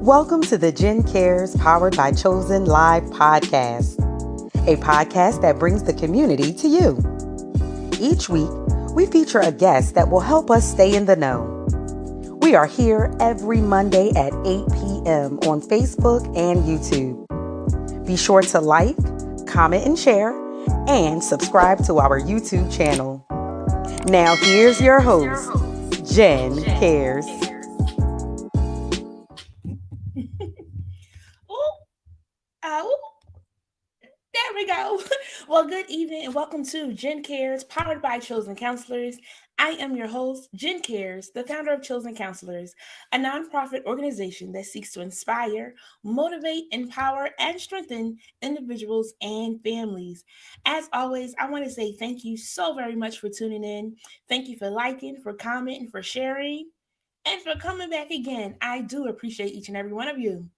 Welcome to the Gen Cares Powered by Chosen Live podcast, a podcast that brings the community to you. Each week, we feature a guest that will help us stay in the know. We are here every Monday at 8 p.m. on Facebook and YouTube. Be sure to like, comment, and share, and subscribe to our YouTube channel. Now, here's your host, Jen Cares. Oh, there we go. Well, good evening and welcome to Gen Cares, powered by Chosen Counselors. I am your host, Jen Cares, the founder of Chosen Counselors, a nonprofit organization that seeks to inspire, motivate, empower, and strengthen individuals and families. As always, I want to say thank you so very much for tuning in. Thank you for liking, for commenting, for sharing, and for coming back again. I do appreciate each and every one of you.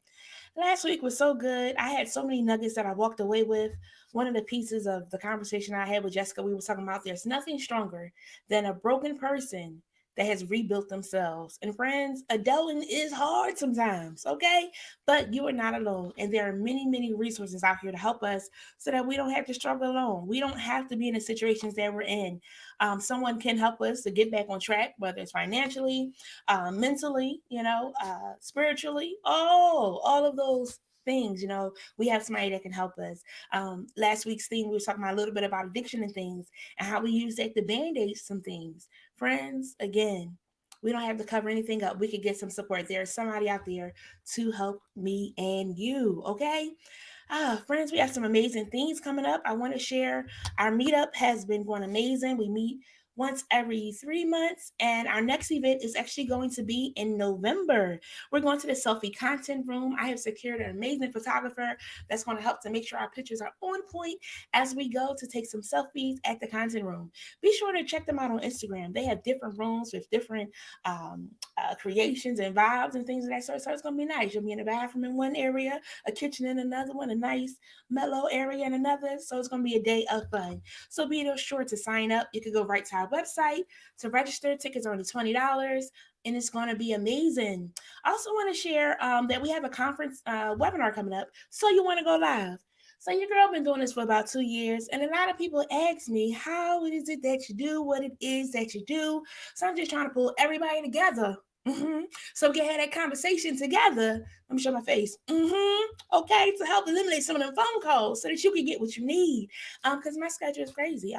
Last week was so good. I had so many nuggets that I walked away with. One of the pieces of the conversation I had with Jessica, we were talking about there's nothing stronger than a broken person that has rebuilt themselves. And friends, adulting is hard sometimes, okay? But you are not alone. And there are many, many resources out here to help us so that we don't have to struggle alone. We don't have to be in the situations that we're in. Someone can help us to get back on track, whether it's financially, mentally, spiritually, all of those things. We have somebody that can help us. Last week's theme, we were talking about a little bit about addiction and things and how we use that to band-aid some things. Friends, again, we don't have to cover anything up. We could get some support. There's somebody out there to help me and you, okay? Friends, we have some amazing things coming up. I want to share our meetup has been going amazing. We meet once every 3 months, and our next event is actually going to be in November. We're going to the selfie content room. I have secured an amazing photographer that's going to help to make sure our pictures are on point as we go to take some selfies at the content room. Be sure to check them out on Instagram. They have different rooms with different creations and vibes and things of that sort. So it's going to be nice. You'll be in the bathroom in one area, a kitchen in another one, a nice mellow area in another. So it's going to be a day of fun. So be sure to sign up. You can go right to our website to register. Tickets are only $20 and it's going to be amazing. I also want to share that we have a conference webinar coming up. So you want to go live. So your girl been doing this for about 2 years, and a lot of people ask me, how is it that you do what it is that you do? So I'm just trying to pull everybody together. So we can have that conversation together. Let me show my face. Okay, to help eliminate some of them phone calls so that you can get what you need. Because my schedule is crazy.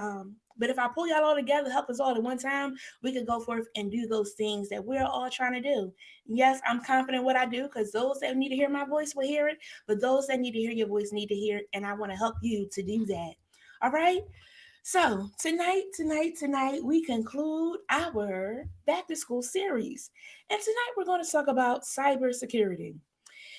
But if I pull y'all all together, help us all at one time, we could go forth and do those things that we're all trying to do. Yes, I'm confident what I do because those that need to hear my voice will hear it, but those that need to hear your voice need to hear it, and I want to help you to do that. All right. So tonight, we conclude our back to school series. And tonight we're going to talk about cybersecurity.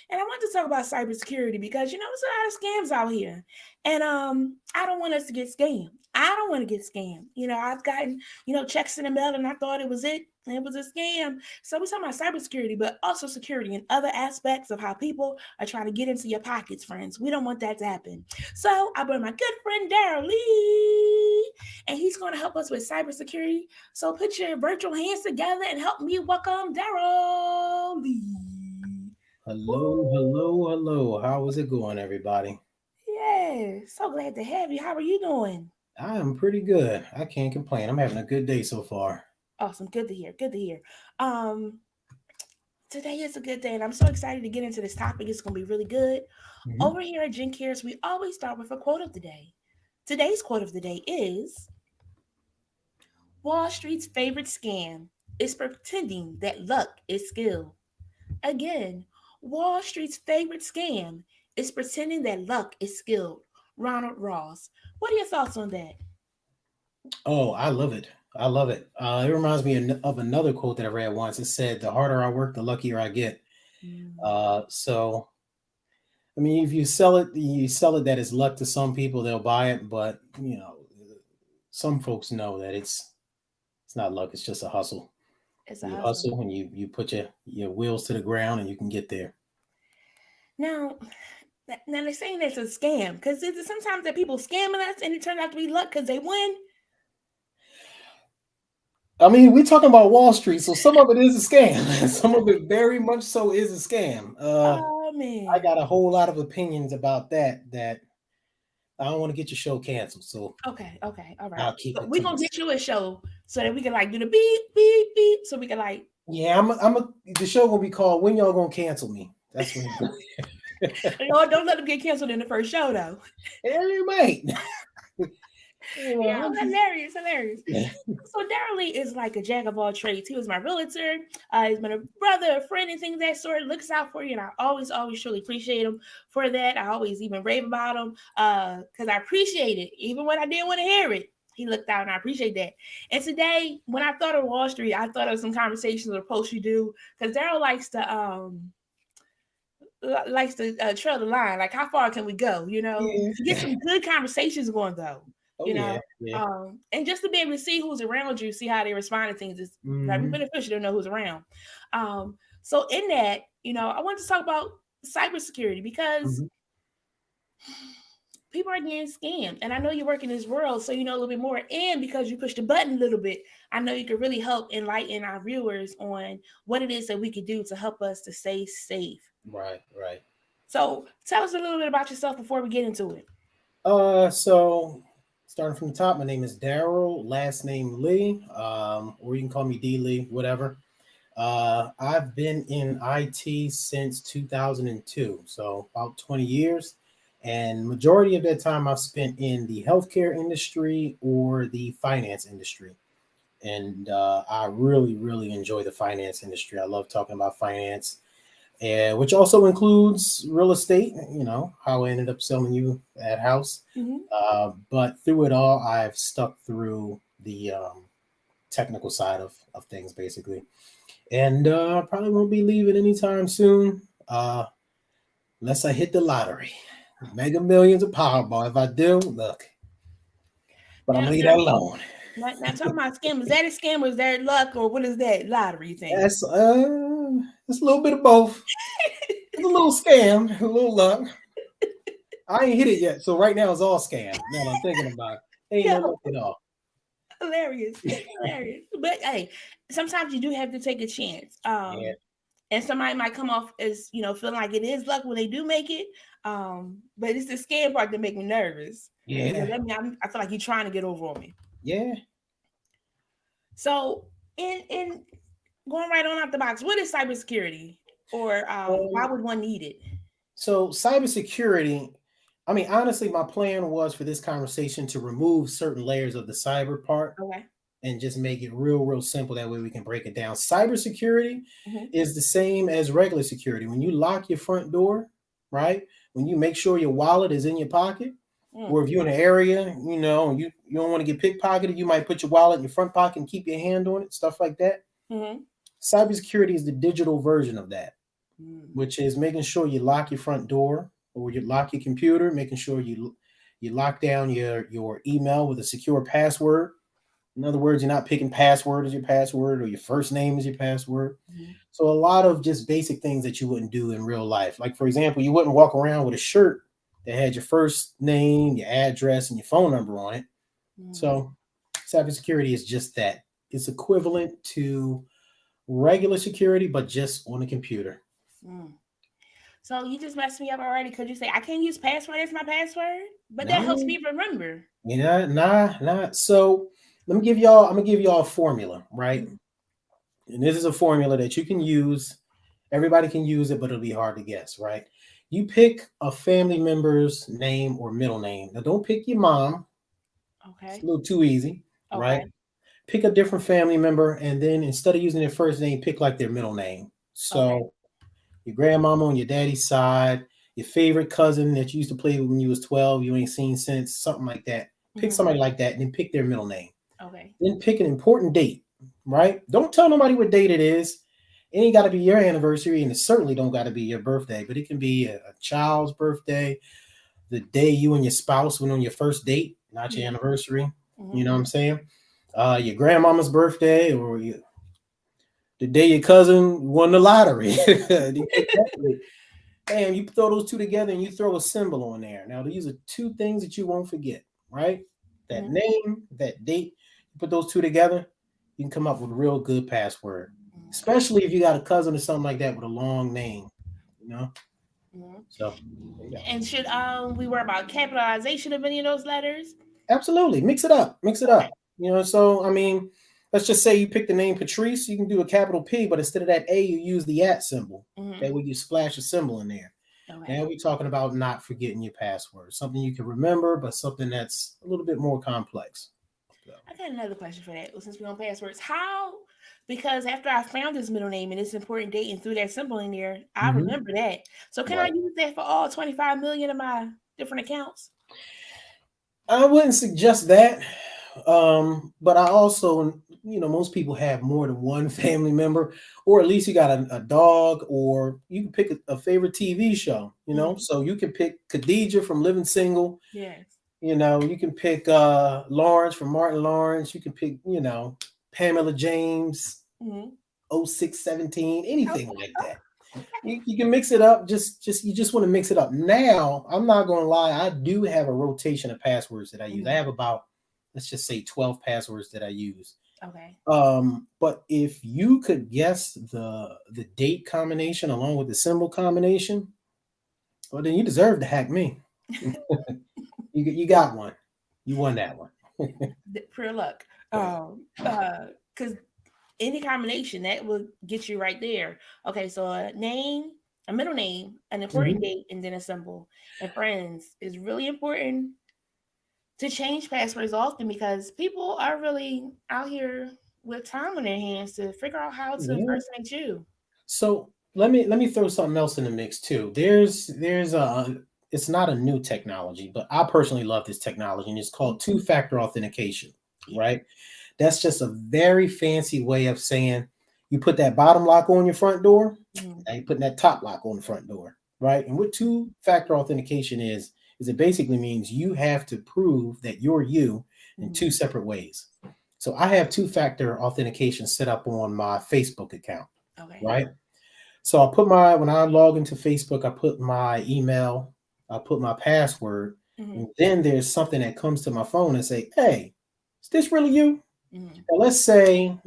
And I want to talk about cybersecurity because there's a lot of scams out here. And I don't want us to get scammed. I don't want to get scammed. I've gotten, checks in the mail and I thought it was it. And it was a scam. So we're talking about cybersecurity, but also security and other aspects of how people are trying to get into your pockets, friends. We don't want that to happen. So I brought my good friend Darrell Lee, and he's going to help us with cybersecurity. So put your virtual hands together and help me welcome Darrell Lee. Hello, Woo! hello, hello. How is it going, everybody? Yeah, so glad to have you. How are you doing? I am pretty good. I can't complain. I'm having a good day so far. Awesome. Good to hear. Good to hear. Um, Today is a good day, and I'm so excited to get into this topic. It's going to be really good. hmm Over here at Gen Cares, we always start with a quote of the day. Today's quote of the day is Wall Street's favorite scam is pretending that luck is skill. Again, Wall Street's favorite scam is pretending that luck is skilled. Ronald Ross. What are your thoughts on that? Oh, I love it. I love it. It reminds me of another quote that I read once. It said, "The harder I work, the luckier I get." Mm, So, I mean, if you sell it that it's luck to some people, they'll buy it. But some folks know that it's not luck. It's just a hustle. it's a You hustle. hustle and you put your wheels to the ground and you can get there. Now, now they're saying it's a scam because sometimes that people scamming us and it turned out to be luck because they win. I mean, we're talking about Wall Street, so some of it is a scam. Some of it very much so is a scam. Oh I man. got a whole lot of opinions about that I don't want to get your show canceled, so Okay, okay, all right. I'll keep So it we're to gonna myself. get you a show so that we can like do the beep, beep, beep. So we can like Yeah, the show gonna be called "When Y'all Gonna Cancel Me." That's when don't let them get canceled in the first show though. it might. Yeah, I'm just, hilarious, hilarious. yeah, So Darrell is like a jack of all trades. He was my realtor. He's been a brother, a friend, and things of that sort. Looks out for you, and I always, always truly appreciate him for that. I always even rave about him because I appreciate it, even when I didn't want to hear it. He looked out, and I appreciate that. And today, when I thought of Wall Street, I thought of some conversations or posts you do because Darrell likes to trail the line. Like, how far can we go? To get yeah. some good conversations going, though. Oh You yeah, know, yeah. and just to be able to see who's around you, see how they respond to things is very Hmm. beneficial to know who's around. So in that, I want to talk about cybersecurity because Hmm. people are getting scammed, and I know you work in this world, so you know a little bit more. And because you pushed the button a little bit, I know you could really help enlighten our viewers on what it is that we could do to help us to stay safe. Right, right. So tell us a little bit about yourself before we get into it. So starting from the top, my name is Darrell, last name Lee, or you can call me D Lee, whatever. I've been in IT since 2002, so about 20 years. And majority of that time I've spent in the healthcare industry or the finance industry. And I really, really enjoy the finance industry. I love talking about finance, and which also includes real estate. How I ended up selling you that house. Mm-hmm. But through it all, I've stuck through the technical side of things, basically. And probably won't be leaving anytime soon, unless I hit the lottery, Mega Millions or Powerball. If I do, look, but I'm Now, gonna leave now, that alone. now, talking about scam, is that a scam or is that luck or what is that lottery thing? That's it's a little bit of both. It's a little scam, a little luck. I ain't hit it yet, so right now it's all scam. Now that I'm thinking about it, ain't no Yo, luck at all. hilarious, hilarious. But hey, sometimes you do have to take a chance. Yeah, And somebody might come off as feeling like it is luck when they do make it. But it's the scam part that make me nervous because yeah, I feel like you're trying to get over on me. yeah. So in going right on out the box, what is cybersecurity, or why Um, would one need it? so cybersecurity. I mean, honestly, my plan was for this conversation to remove certain layers of the cyber part Okay. and just make it real, real simple. That way we can break it down. Cybersecurity Mm-hmm. is the same as regular security. When you lock your front door, right? When you make sure your wallet is in your pocket, Mm. or if you're in an area, and you don't want to get pickpocketed, you might put your wallet in your front pocket and keep your hand on it, stuff like that. Mm-hmm. Cybersecurity is the digital version of that, Mm. which is making sure you lock your front door or you lock your computer, making sure you lock down your email with a secure password. In other words, you're not picking password as your password or your first name as your password. Mm. So a lot of just basic things that you wouldn't do in real life. Like for example, you wouldn't walk around with a shirt that had your first name, your address, and your phone number on it. Mm. So cybersecurity is just that. It's equivalent to regular security, but just on a computer. Mm. So you just messed me up already because you say I can't use password as my password, but that helps No, me remember. nah. So I'm gonna give y'all a formula, right? Mm. And this is a formula that you can use. Everybody can use it, but it'll be hard to guess, right? You pick a family member's name or middle name. Now, don't pick your mom. It's a Okay. little too easy, right? Okay. Pick a different family member, and then instead of using their first name, pick like their middle name. Okay. So your grandmama on your daddy's side, your favorite cousin that you used to play with when you was 12, you ain't seen since, something like that. Pick Mm-hmm. somebody like that, and then pick their middle name. Okay. Then pick an important date, right? Don't tell nobody what date it is. It ain't got to be your anniversary, and it certainly don't got to be your birthday, but it can be a child's birthday, the day you and your spouse went on your first date, not your Mm-hmm. anniversary. Mm-hmm. You know what I'm saying? Your grandmama's birthday, or the day your cousin won the lottery. You pick that date. Bam, you throw those two together and you throw a symbol on there. Now, these are two things that you won't forget, right? That Mm-hmm. name, that date, you put those two together, you can come up with a real good password, especially if you got a cousin or something like that with a long name, you know. Mhm. So there you go. And should we worry about capitalization of any of those letters? Absolutely, mix it up, mix it Okay. up. You know, so I mean, let's just say you pick the name Patrice, you can do a capital P, but instead of that A, you use the at symbol. Mm-hmm. That way you splash a symbol in there. Okay. Now we're talking about not forgetting your password, something you can remember, but something that's a little bit more complex. So. I got another question for that. Well, since we're on passwords, how? Because after I found this middle name and this important date and threw that symbol in there, I Mhm. remember that. So can I Right. use that for all 25 million of my different accounts? I wouldn't suggest that. But I also, most people have more than one family member, or at least you got a dog, or you can pick a favorite TV show, Mm-hmm. So you can pick Khadijah from Living Single, Yes. you can pick Lawrence from Martin Lawrence, you can pick, Pamela James, Mm-hmm. 0617, anything like Oh, that. You can mix it up. You just want to mix it up. Now, I'm not gonna lie, I do have a rotation of passwords that I use. I mm-hmm. have about, let's just say, 12 passwords that I use. Okay. But if you could guess the date combination along with the symbol combination, well, then you deserve to hack me. You got one. You won that one. Pure luck. Right. Because any combination that will get you right there. Okay, so a name, a middle name, an important Mhm. date, and then a symbol. And friends, is really important to change passwords often because people are really out here with time on their hands to figure out how to Yeah. impersonate you. So let me throw something else in the mix too. There's a it's not a new technology, but I personally love this technology, and it's called two-factor authentication. Yeah. Right? That's just a very fancy way of saying you put that bottom lock on your front door, Mm-hmm. now you're putting that top lock on the front door, right? And what two-factor authentication is it basically means you have to prove that you're you in Mm-hmm. two separate ways. So I have two-factor authentication set up on my Facebook account, Okay. right? So when I log into Facebook, I put my email, I put my password, Mm-hmm. and then there's something that comes to my phone and say, "Hey, is this really you?" Mm-hmm. Now, let's say,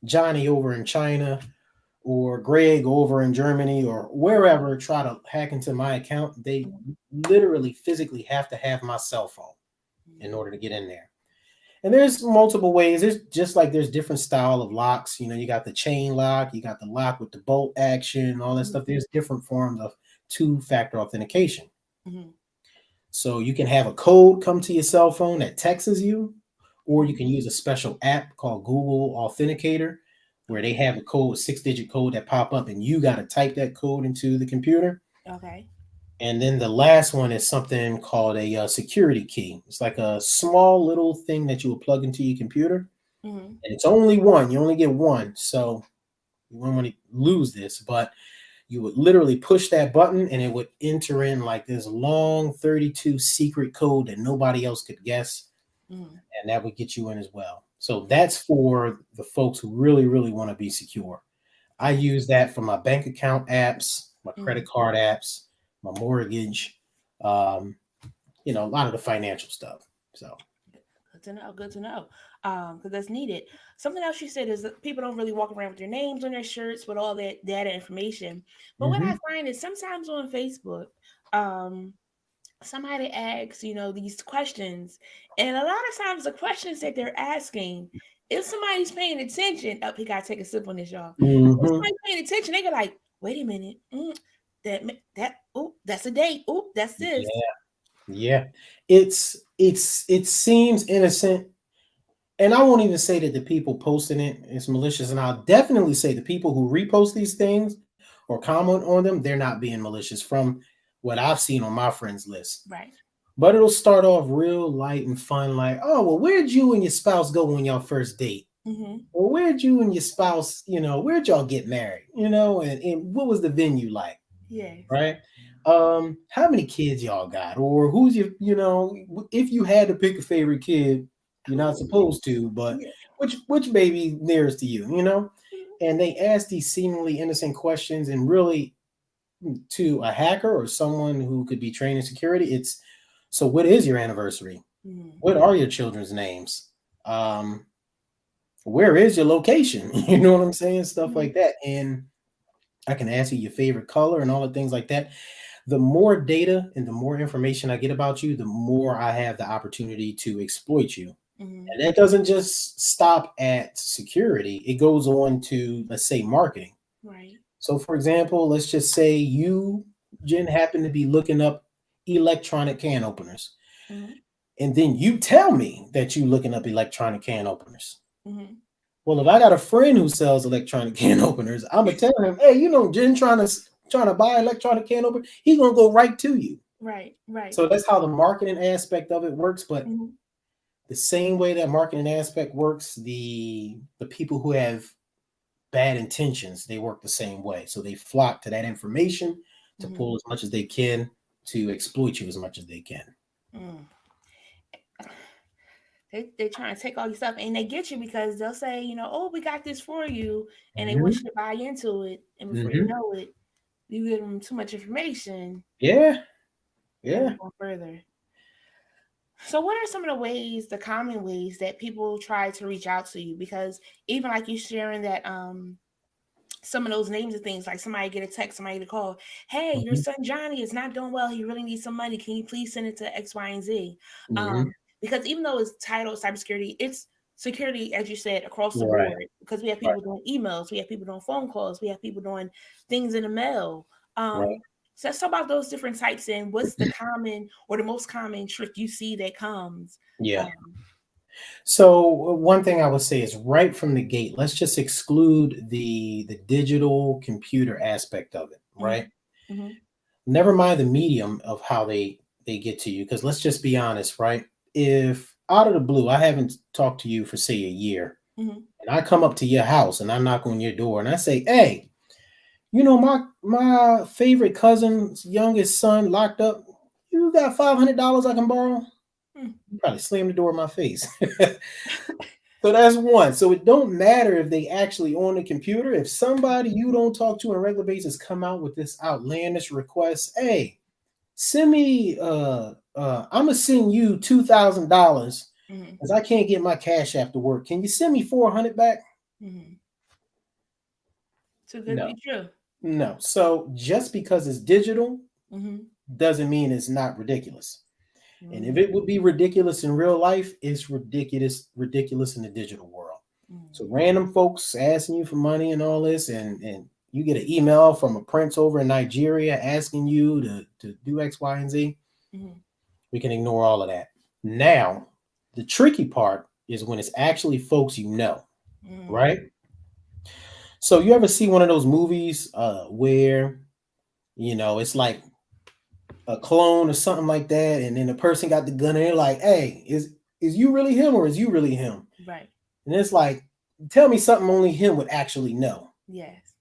Johnny over in China or Greg over in Germany or wherever try to hack into my account, they literally physically have to have my cell phone in order to get in there. And there's multiple ways. There's just like there's different style of locks. You got the chain lock, you got the lock with the bolt action, all that Mm-hmm. stuff. There's different forms of two-factor authentication. Mm-hmm. So you can have a code come to your cell phone that texts you, or you Mm-hmm. can use a special app called Google Authenticator, where they have a code, 6-digit code that pop up, and you got to type that code into the computer. Okay. And then the last one is something called a security key. It's like a small little thing that you will plug into your computer, Mm-hmm. and it's only one. You only get one, so you won't want to lose this. But you would literally push that button, and it would enter in like this long 32 secret code that nobody else could guess, Mm-hmm. and that would get you in as well. So that's for the folks who really, really want to be secure. I use that for my bank account apps, my Mm-hmm. credit card apps, my mortgage, um, a lot of the financial stuff. So, Good to know. Good to know. Because that's needed. Something else you said is that people don't really walk around with their names on their shirts with all that data information. But what I mhm. find is sometimes on Facebook, um, somebody asks, these questions, and a lot of times the questions that they're asking, if somebody's paying attention, oh, he gotta take a sip on this, y'all. If Mhm. somebody's paying attention, they go like, wait a minute, that's a date, that's this. Yeah, yeah. It seems innocent, and I won't even say that the people posting it is malicious, and I'll definitely say the people who repost these things or comment on them, they're not being malicious from what I've seen on my friends list. Right. But it'll start off real light and fun, like, "Oh, well, where'd you and your spouse go on your first date? Mm-hmm. Or where'd you and your spouse, where'd y'all get married? And what was the venue like?" Yes. Right? How many kids y'all got? Or who's your, if you had to pick a favorite kid, you're not supposed to, but Yeah. which baby nearest to you, And they ask these seemingly innocent questions, and really to a hacker or someone who could be trained in security, it's so what is your anniversary? Mm-hmm. What are your children's names? Um, where is your location? You know what I'm saying? Stuff Mhm. like that. And I can ask you your favorite color and all the things like that. The more data and the more information I get about you, the more I have the opportunity to exploit you. Mhm. And that doesn't just stop at security, it goes on to, let's say, marketing. Right. So, for example, let's just say you, Jen, happen to be looking up electronic can openers. Mhm. And then you tell me that you looking up electronic can openers. Mhm. Well, if I got a friend who sells electronic can openers, I'm gonna tell him, hey, Jen trying to buy electronic can opener. He's gonna go right to you. Right. Right. So that's how the marketing aspect of it works. But Mhm. the same way that marketing aspect works, the people who have bad intentions, they work the same way. So they flock to that information to Mhm. pull as much as they can to exploit you as much as they can. Mm. They try to take all your stuff and they get you because they'll say, oh, we got this for you, and they want Hmm. you to buy into it, and before you Hmm. know it, you give them too much information, Yeah, and yeah. they go further. So, what are some of the ways, the common ways that people try to reach out to you? Because even like you sharing that, some of those names of things, like somebody get a text, somebody get a call, hey, your Hmm. son Johnny is not doing well. He really needs some money. Can you please send it to X, Y, and Z? Hmm. Because even though it's titled cybersecurity, it's security, as you said, across the Right, board. Because we have right, people doing emails, we have people doing phone calls, we have people doing things in the mail. right. So let's talk about those different types and what's the common or the most common trick you see that comes. Yeah. Um, So one thing I would say is right from the gate, let's just exclude the digital computer aspect of it, right? mhm, mhm, Never mind the medium of how they get to you, because let's just be honest, right? If out of the blue I haven't talked to you for say a year, mhm. and I come up to your house and I knock on your door and I say, hey, my favorite cousin's youngest son locked up. You got $500 I can borrow? Mm. You probably slam the door in my face. So that's one. So it don't matter if they actually on the computer. If somebody you don't talk to on a regular basis come out with this outlandish request, hey, send me I'm gonna send you $2,000 Mhm, because I can't get my cash after work. Can you send me 400 back? mhm. Too good to No, be true. no. So just because it's digital Mhm, doesn't mean it's not ridiculous. And if mm, it would be ridiculous in real life, it's ridiculous in the digital world. So mm, random folks asking you for money and all this, and you get an email from a prince over in Nigeria asking you to do X, Y, and Z. mhm, We can ignore all of that. Now, the tricky part is when it's actually folks you know, mm. right? So you ever see one of those movies where it's like a clone or something like that, and then the person got the gun and they're like, "Hey, is you really him or is you really him?" Right. And it's like, tell me something only him would actually know. Yes.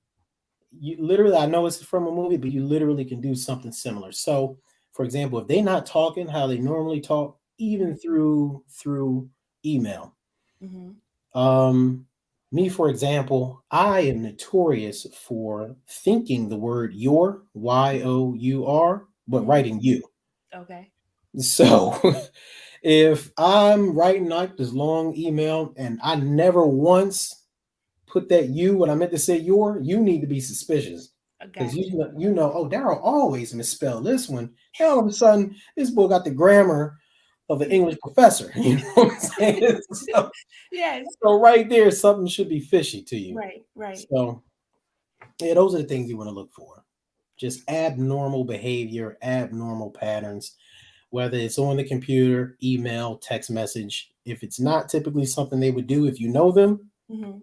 You literally, I know it's from a movie, but you literally can do something similar. So, for example, if they're not talking how they normally talk, even Mhm, through email, mhm, um, me, for example, I am notorious for thinking the word your, Y-O-U-R, but mhm. writing you. Okay. So if I'm writing like this long email and I never once put that you when I meant to say your, you need to be suspicious. I Because got you. oh, Darrell always misspelled this one. And all of a sudden, this boy got the grammar of an English professor. You know what I'm saying? Yes. So right there, something should be fishy to you. Right. Right. So yeah, those are the things you want to look for. Just abnormal behavior, abnormal patterns, whether it's on the computer, email, text message. If it's not typically something they would do if you know them, Mhm.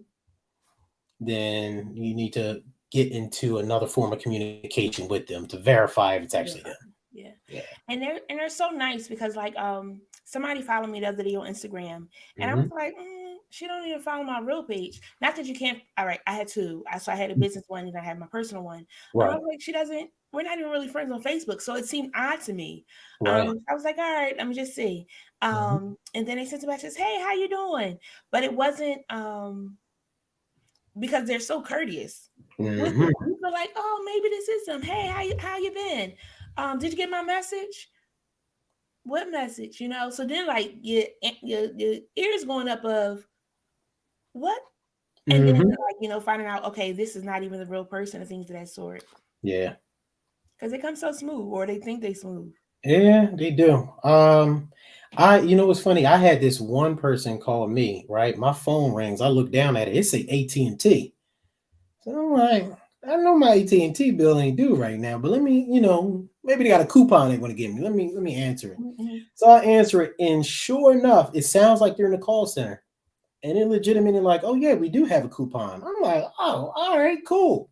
then you need to get into another form of communication with them to verify if it's actually them. Verify. Yeah. Yeah. And they're so nice because like somebody followed me the other day on Instagram and I was Hmm. like, she don't even follow my real page. Not that you can't. All right, I had two. So I had a business one and I had my personal one. I Right. was like, she doesn't. We're not even really friends on Facebook, so it seemed odd to me. Right. I was like, all right, let me just see. Hmm. And then they sent a message, hey, how you doing? But it wasn't because they're so courteous with Hmm. it. You feel like, oh, maybe this is them. Hey, how you been? Did you get my message? What message? So then like your ears going up of what? And then Hmm. finding out, okay, this is not even the real person and things of that sort. Yeah. Because they come so smooth, or they think they smooth. Yeah, they do. You know what's funny? I had this one person call me, right? My phone rings. I look down at it. It say AT&T. So I'm like, I know my AT&T bill ain't due right now, but let me, maybe they got a coupon they want to give me. Let me answer it. Mm-hmm. So I answer it, and sure enough, it sounds like they're in the call center. And they're legitimately like, oh yeah, we do have a coupon. I'm like, oh, all right, cool.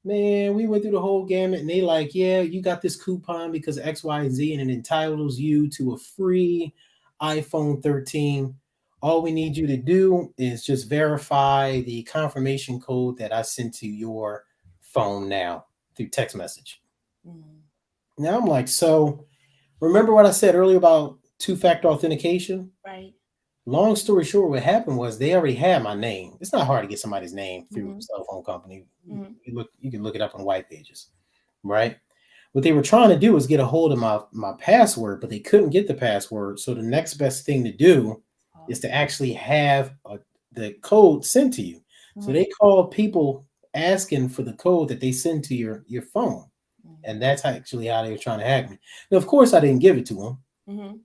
Man, we went through the whole gamut, and they like, yeah, you got this coupon because X, Y, and Z, and it entitles you to a free iPhone 13. All we need you to do is just verify the confirmation code that I sent to your phone now through text message. Mm-hmm. Now I'm like, so remember what I said earlier about two-factor authentication? Right. Long story short, what happened was they already had my name. It's not hard to get somebody's name through Mm-hmm. a cell phone company. Mm-hmm. You can look it up on white pages, right? What they were trying to do was get a hold of my password, but they couldn't get the password. So the next best thing to do Oh. is to actually have the code sent to you. So Mm-hmm. they called people asking for the code that they send to your phone, and that's actually how they were trying to hack me. Now, of course, I didn't give it to them. Mm-hmm.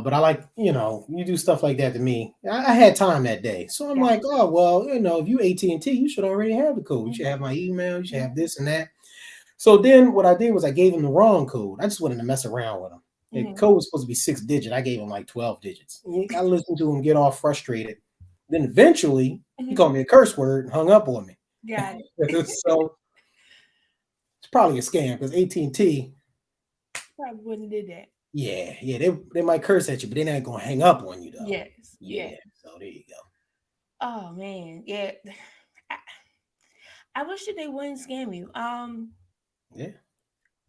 But I like, you do stuff like that to me. I had time that day. So I'm Yeah. like, oh, well, if you AT&T, you should already have the code. You should Mm-hmm. have my email. You should have this and that. So then what I did was I gave him the wrong code. I just wanted to mess around with him. The Mm-hmm. code was supposed to be 6 digit. I gave him like 12 digits. I listened to him get all frustrated. Then eventually he Mm-hmm. called me a curse word and hung up on me. Got it. So it's probably a scam because AT&T, Probably wouldn't have did that. yeah, they might curse at you, but they're not gonna hang up on you though. Yes. Yeah. Yes. So there you go. Oh man. Yeah. I, I wish that they wouldn't scam you. Yeah.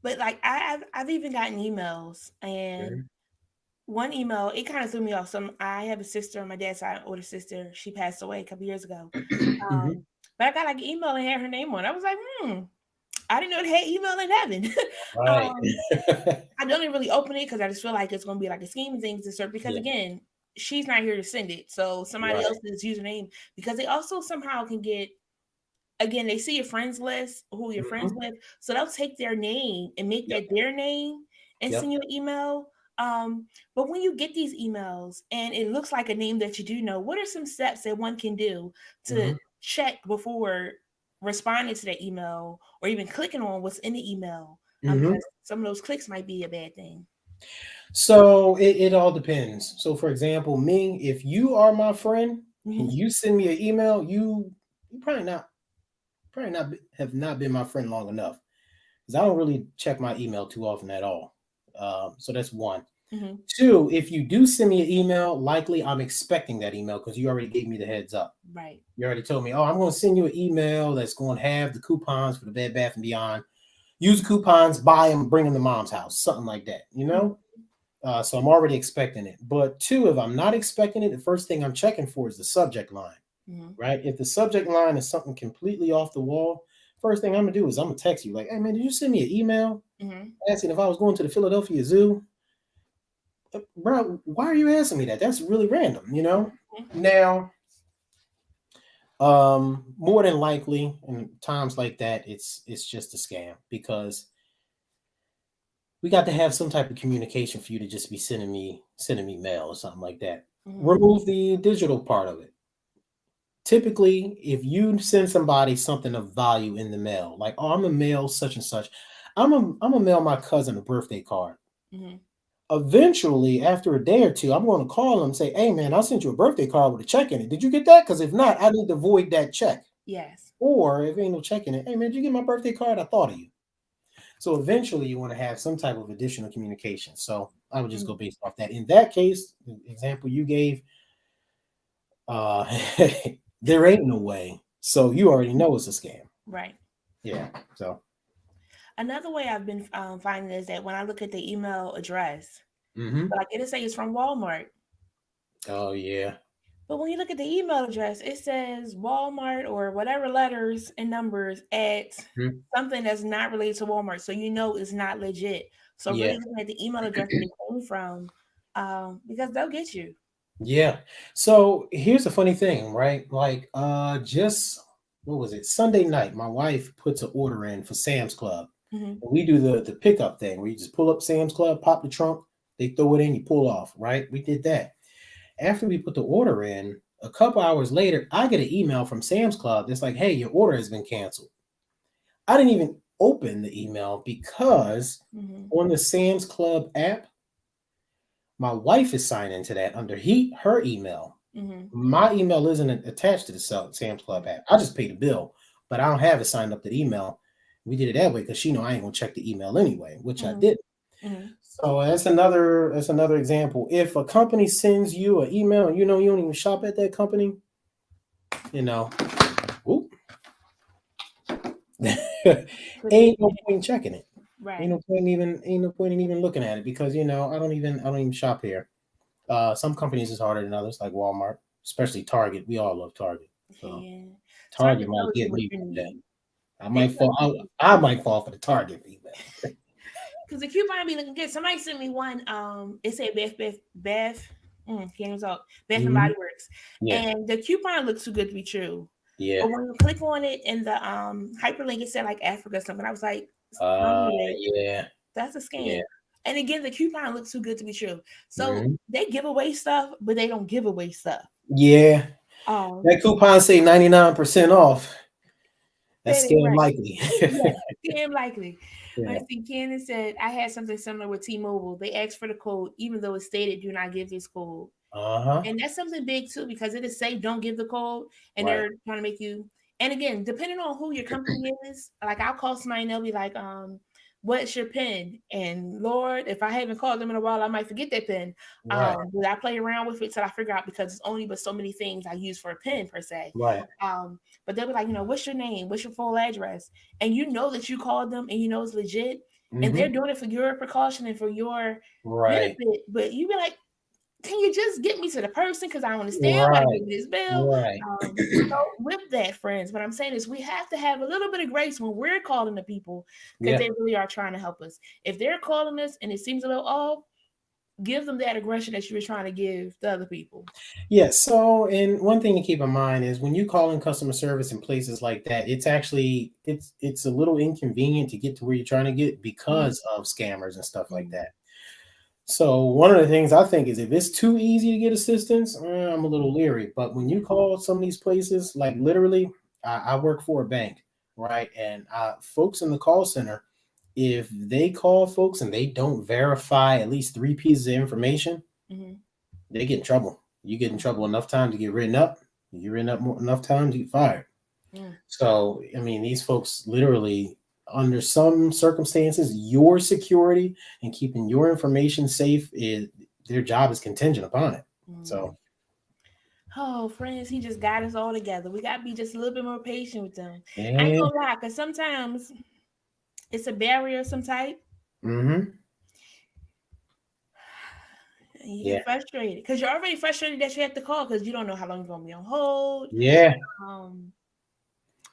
But like I've even gotten emails, and Mhm. one email, it kind of threw me off. I have a sister on my dad's side, older sister. She passed away a couple years ago. Mhm. But I got like an email and had her name on it. I was like, I didn't know they had email in heaven. Right. um, I don't even really open it because I just feel like it's gonna be like a scheme and things to serve. Because Yeah. again, she's not here to send it, so somebody Right. else's username. Because they also somehow can get, again, they see your friends list, who you're friends Mhm. with, so they'll take their name and make Yep. that their name and Yep. send you an email. But when you get these emails and it looks like a name that you do know, what are some steps that one can do to Mhm. check before responding to that email or even clicking on what's in the email? Mhm. Because some of those clicks might be a bad thing. So it all depends. So for example, me, if you are my friend and Hmm. you send me an email, you have not been my friend long enough because I don't really check my email too often at all. So that's one. Hmm. Two, if you do send me an email, likely I'm expecting that email because you already gave me the heads up. Right. You already told me, oh, I'm going to send you an email that's going to have the coupons for the Bed Bath and Beyond. Use the coupons, buy them, bring them to mom's house, something like that. So I'm already expecting it. But two, if I'm not expecting it, the first thing I'm checking for is the subject line, Hmm. right? If the subject line is something completely off the wall, first thing I'm gonna do is I'm gonna text you like, "Hey man, did you send me an email Hmm. asking if I was going to the Philadelphia Zoo?" Bro, why are you asking me that? That's really random. Now, more than likely, in times like that, it's just a scam because we got to have some type of communication for you to just be sending me mail or something like that. Hmm. Remove the digital part of it. Typically, if you send somebody something of value in the mail, like, oh, I'm a mail such and such, I'm a mail my cousin a birthday card. Hmm. Eventually, after a day or two, I'm going to call them and say, hey man, I sent you a birthday card with a check in it. Did you get that? Because if not, I need to void that check. Yes. Or if ain't no check in it, hey man, did you get my birthday card? I thought of you. So eventually you want to have some type of additional communication. So I would just go Mhm. based off that. In that case, the example you gave, uh there ain't no way. So you already know it's a scam. Right. Yeah. So Another way I've been finding is that when I look at the email address, hmm. like it'll say it's from Walmart. Oh yeah. But when you look at the email address, it says Walmart or whatever letters and numbers at Mhm. something that's not related to Walmart. So you know it's not legit. So Yeah. really looking at the email address that it came from, because they'll get you. Yeah. So here's the funny thing, right? Like, just what was it? Sunday night, my wife puts an order in for Sam's Club. Mm-hmm. And we do the pickup thing where you just pull up Sam's Club, pop the trunk, they throw it in, you pull off, right? We did that. After we put the order in, a couple hours later, I get an email from Sam's Club that's like, "Hey, your order has been canceled." I didn't even open the email because Mm-hmm. on the Sam's Club app, my wife is signed into that under her email. Mm-hmm. My email isn't attached to the Sam's Club app. I just pay the bill, but I don't have it signed up to the email. We did it that way because she know I ain't gonna check the email anyway, which I Mm-hmm. did. Mm-hmm. So that's another example. If a company sends you an email and you know you don't even shop at that company, you know, whoop, Put it ain't no point in checking it. right. Ain't no point in even looking at it because I don't even shop here. Some companies is harder than others, like Walmart, especially Target. We all love Target, so Yeah. Target Target might tells you get what me you one day. need. I They might tell fall. you I might fall for the Target email. because the coupon be looking good. Somebody sent me one. It said Beth. Can't even talk. Bath and Hmm. Body Works, Yeah, and the coupon looks too good to be true. yeah. But when you click on it in the hyperlink, it said like Africa or something. I was like, don't do that. Yeah, That's a yeah. scam. And again, the coupon looks too good to be true. So Hmm. they give away stuff, but they don't give away stuff. Yeah. Um, That coupon say 99% off. that That's ain't scam right. likely. Yes, damn likely. Yeah. Let's see. Candace said, I had something similar with T-Mobile. They asked for the code, even though it stated do not give this code. Uh-huh. And that's something big too, because it is say don't give the code, and Right. they're trying to make you. And again, depending on who your company is, like I'll call somebody and they'll be like, what's your pin? And Lord, if I haven't called them in a while, I might forget that pin. Right. But I play around with it till I figure out because it's only but so many things I use for a pin per se. Right. But they'll be like, what's your name? What's your full address? And you know that you called them and you know it's legit, and they're Hmm. doing it for your precaution and for your Right. benefit. But you be like, can you just get me to the person because I understand why they Right. give me this bill? Right. So with that, friends, what I'm saying is we have to have a little bit of grace when we're calling the people because Yeah. they really are trying to help us. If they're calling us and it seems a little off, give them that aggression that you were trying to give the other people. Yeah. So, and one thing to keep in mind is when you call in customer service in places like that, it's a little inconvenient to get to where you're trying to get Mhm, because of scammers and stuff like mhm, that. So one of the things I think is if it's too easy to get assistance, I'm a little leery. But when you mhm, call some of these places, like literally, I work for a bank, right? And folks in the call center, if they call folks and they don't verify at least three pieces of information, mhm, they get in trouble. You get in trouble enough time to get written up. You get written up enough time to get fired. mhm. So, I mean, these folks literally, under some circumstances, your security and keeping your information safe is their job is contingent upon it. So, Mhm. Oh, friends, he just got us all together. We got to be just a little bit more patient with them. I ain't yeah, gonna lie, because sometimes it's a barrier of some type. mm-hmm, And you yeah, get frustrated because you're already frustrated that you have to call because you don't know how long you're gonna be on hold. yeah, Um,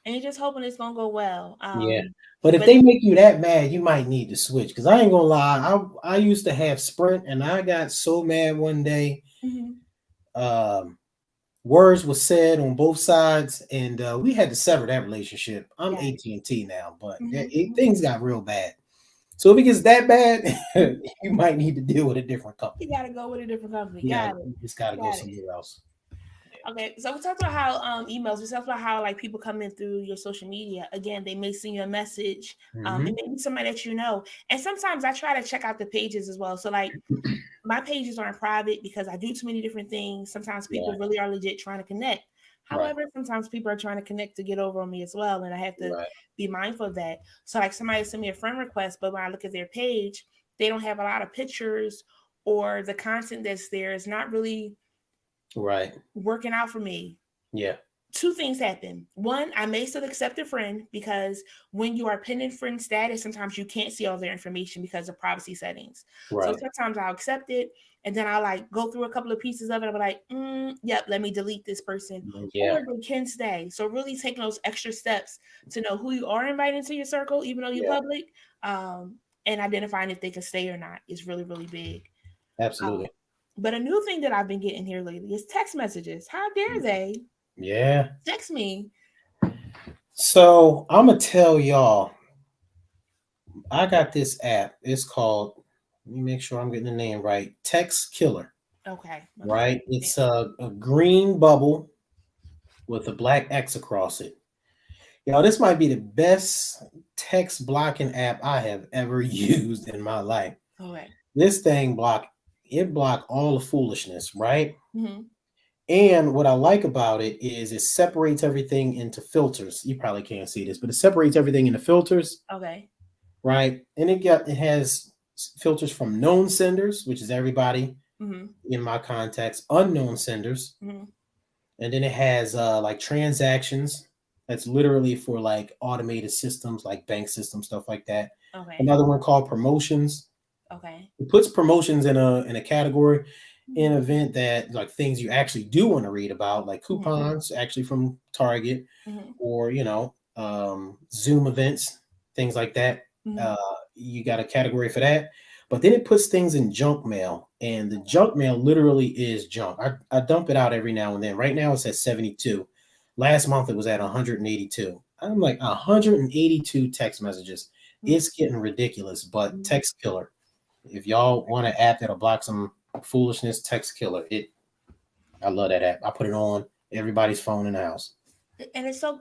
and you're just hoping it's gonna go well. yeah. But if But they make you that mad, you might need to switch. Because I ain't gonna lie, I used to have Sprint, and I got so mad one day. mhm, Um, Words were said on both sides, and we had to sever that relationship. I'm got it. AT&T now, but Mhm, mhm. things got real bad. So if it gets that bad, Mhm. you might need to deal with a different company. You gotta go with a different company. Yeah, Got it. you just got to go Got it. somewhere else. Okay, so we talked about how emails. We talked about how like people come in through your social media. Again, they may send you a message. Hmm. It may be somebody that you know. And sometimes I try to check out the pages as well. So like my pages aren't private because I do too many different things. Sometimes people Right, really are legit trying to connect. right, However, sometimes people are trying to connect to get over on me as well, and I have to right, be mindful of that. So like somebody sent me a friend request, but when I look at their page, they don't have a lot of pictures or the content that's there is not really right. working out for me. Yeah, Two things happen. One, I may still accept a friend because when you are pinned in friend status, sometimes you can't see all their information because of privacy settings. So right. sometimes I'll accept it and then I'll like go through a couple of pieces of it. I'm like, yep, let me delete this person. Yeah, Or they can stay. So really taking those extra steps to know who you are inviting to your circle, even though you're yeah, public, um, and identifying if they can stay or not is really, really big. Um, absolutely. But a new thing that I've been getting here lately is text messages. How dare they Yeah. text me? So I'm gonna tell y'all, I got this app. It's called, let me make sure I'm getting the name right. Text Killer. Okay. Okay. Right? It's a green bubble with a black X across it. Y'all, this might be the best text blocking app I have ever used in my life. Okay. This thing block all the foolishness, right? Mm-hmm. And what I like about it is it separates everything into filters. You probably can't see this, but it separates everything into filters, Okay. right? And it has filters from known senders, which is everybody Mm-hmm. in my context, unknown senders, Mm-hmm. and then it has like transactions. That's literally for like automated systems, like bank systems, stuff like that. Okay. Another one called promotions. Okay. It puts promotions in a category in an event that like things you actually do want to read about, like Mm-hmm. coupons actually from Target, Mm-hmm. or Zoom events, things like that. Mm-hmm. Uh, you got a category for that. But then it puts things in junk mail, and the junk mail literally is junk. I dump it out every now and then. Right now it's at 72. Last month it was at 182. I'm like 182 text messages. It's getting ridiculous, but Mm-hmm. Text Killer. If y'all want an app that'll block some foolishness, Text Killer. I love that app. I put it on everybody's phone in the house. And it's so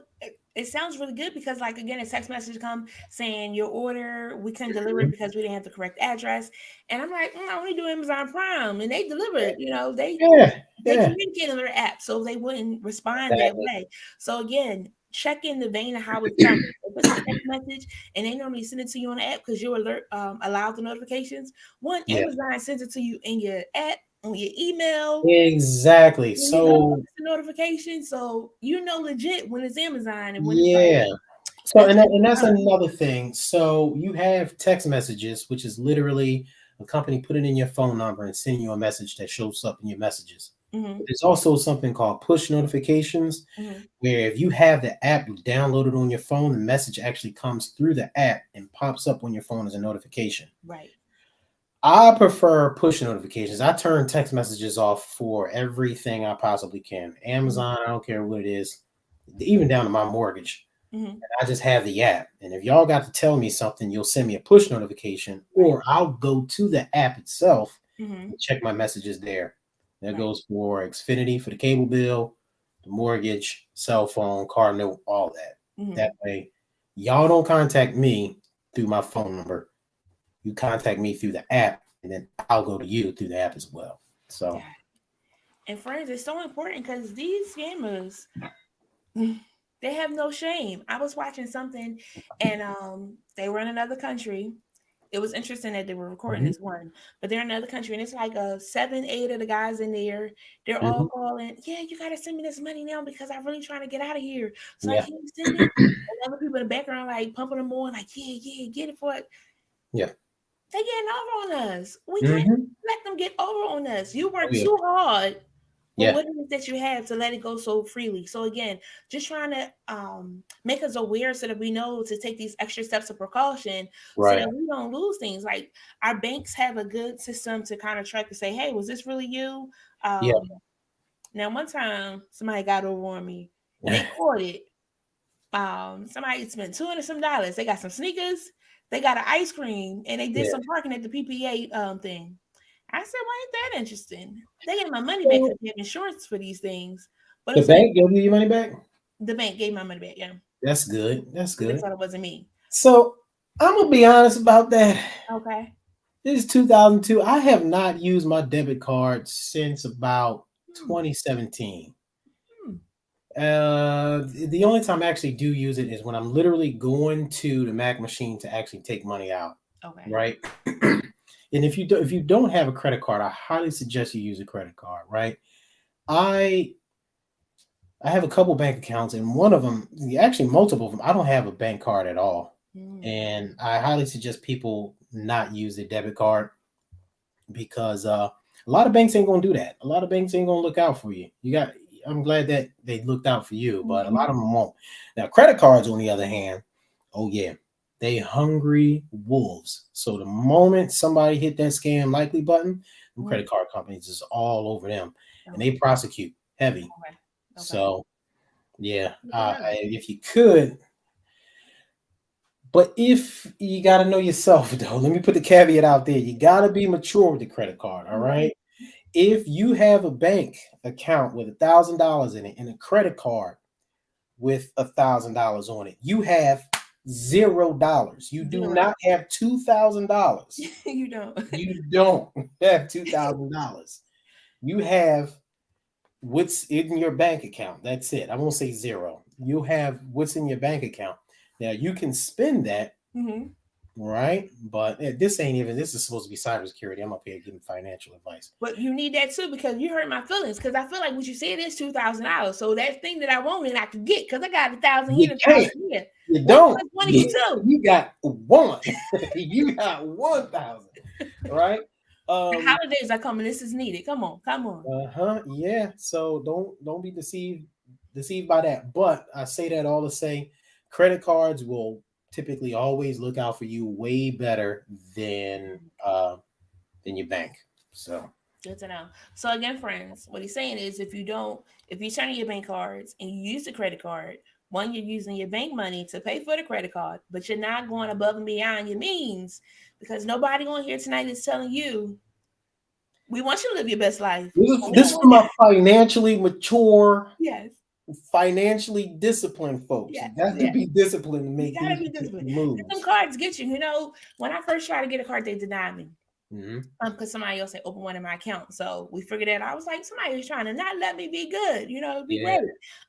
it sounds really good because like again a text message come saying your order we couldn't deliver it because we didn't have the correct address, and I'm like I only do Amazon Prime and they delivered, Yeah, they yeah, communicate on their app so they wouldn't respond that exactly. way. So again, check in the vein of how it's coming. If it's a text message and they normally send it to you on the app because you alert allow the notifications, one Yeah, Amazon sends it to you in your app on your email. exactly. You know, So it's a notification, so you know legit when it's Amazon and when it's like yeah. So that's and that's fine. another thing. So you have text messages, which is literally a company putting in your phone number and sending you a message that shows up in your messages. Mhm, There's also something called push notifications, mhm, where if you have the app downloaded on your phone, the message actually comes through the app and pops up on your phone as a notification. right. I prefer push notifications. I turn text messages off for everything I possibly can. Mhm, Amazon, I don't care what it is, even down to my mortgage. mhm, I just have the app. And if y'all got to tell me something, you'll send me a push notification, right. or I'll go to the app itself Mhm, and check my messages there. That right. goes for Xfinity for the cable bill, the mortgage, cell phone, car note, all that. That Mhm. way, y'all don't contact me through my phone number. You contact me through the app, and then I'll go to you through the app as well. So, Yeah. And friends, it's so important because these scammers, they have no shame. I was watching something and they were in another country. It was interesting that they were recording mhm, this one, but they're in another country and it's like seven, eight of the guys in there. They're all mhm, calling, yeah, you gotta send me this money now because I'm really trying to get out of here. So I yeah, can't send it. And other people in the background like pumping them on, like, yeah, yeah, get it for it. yeah, They getting over on us. We can't mhm. let them get over on us. You Oh work yeah, too hard for yeah, what it is that you have to let it go so freely. So again, just trying to make us aware so that we know to take these extra steps of precaution so right, that we don't lose things. Like our banks have a good system to kind of track to say, hey, was this really you? yeah. Now one time somebody got over on me. They caught it. Somebody spent $200 some. They got some sneakers, they got an ice cream, and they did Yeah. some parking at the PPA thing. I said, "Why ain't that interesting?" They gave my money back So because they have insurance for these things. But it the was like bank gave you your money back? the bank gave my money back, yeah. That's good. That's They good. thought it wasn't me. So I'm gonna be honest about that. Okay. This is 2002. I have not used my debit card since about Hmm. 2017. Hmm. The only time I actually do use it is when I'm literally going to the Mac machine to actually take money out, Okay. right? And if you don't have a credit card, I highly suggest you use a credit card, right? I I have a couple bank accounts, and one of them, actually multiple of them, I don't have a bank card at all. Hmm. And I highly suggest people not use their debit card because a lot of banks ain't gonna do that. A lot of banks ain't gonna look out for you. I'm glad that they looked out for you, but a lot Hmm. of them won't. Now, credit cards, on the other hand, oh yeah, they hungry wolves. So the moment somebody hit that scam likely button, Credit card companies is all over them, and Okay. they prosecute heavy. Okay. Okay. So yeah, Good to know. if you could, but if you got to know yourself though, let me put the caveat out there. You got to be mature with the credit card. All Mhm. right. If you have a bank account with $1,000 in it and a credit card with $1,000 on it, you have $0. You do Zero. not have $2,000. You don't. You don't have $2,000. You have what's in your bank account. That's it. I won't say zero. You have what's in your bank account. Now you can spend that, Hmm. right? But this ain't even. This is supposed to be cybersecurity. I'm up here giving financial advice. But you need that too because you hurt my feelings. Because I feel like what you said is $2,000. So that thing that I wanted, I could get because I got 1,000 You here, a can't. 1,000 here. You One don't. plus one equals two. You got one. You got 1,000. Right? The holidays are coming. This is needed. Come on, come on. Yeah. So don't be deceived by that. But I say that all to say, credit cards will typically always look out for you way better than your bank. So Good to know. So again, friends, what he's saying is if you turn in your bank cards and you use the credit card, one, you're using your bank money to pay for the credit card, but you're not going above and beyond your means because nobody on here tonight is telling you we want you to live your best life. But we this don't is for want my financially mature, yes, financially disciplined folks. You yes, got to yes. be disciplined to You make gotta these be particular disciplined. Some moves. cards get you. You know, when I first tried to get a card, they denied me. Hmm. Because somebody else had opened one in my account. So we figured that I was like, somebody was trying to not let me be good, be Yeah,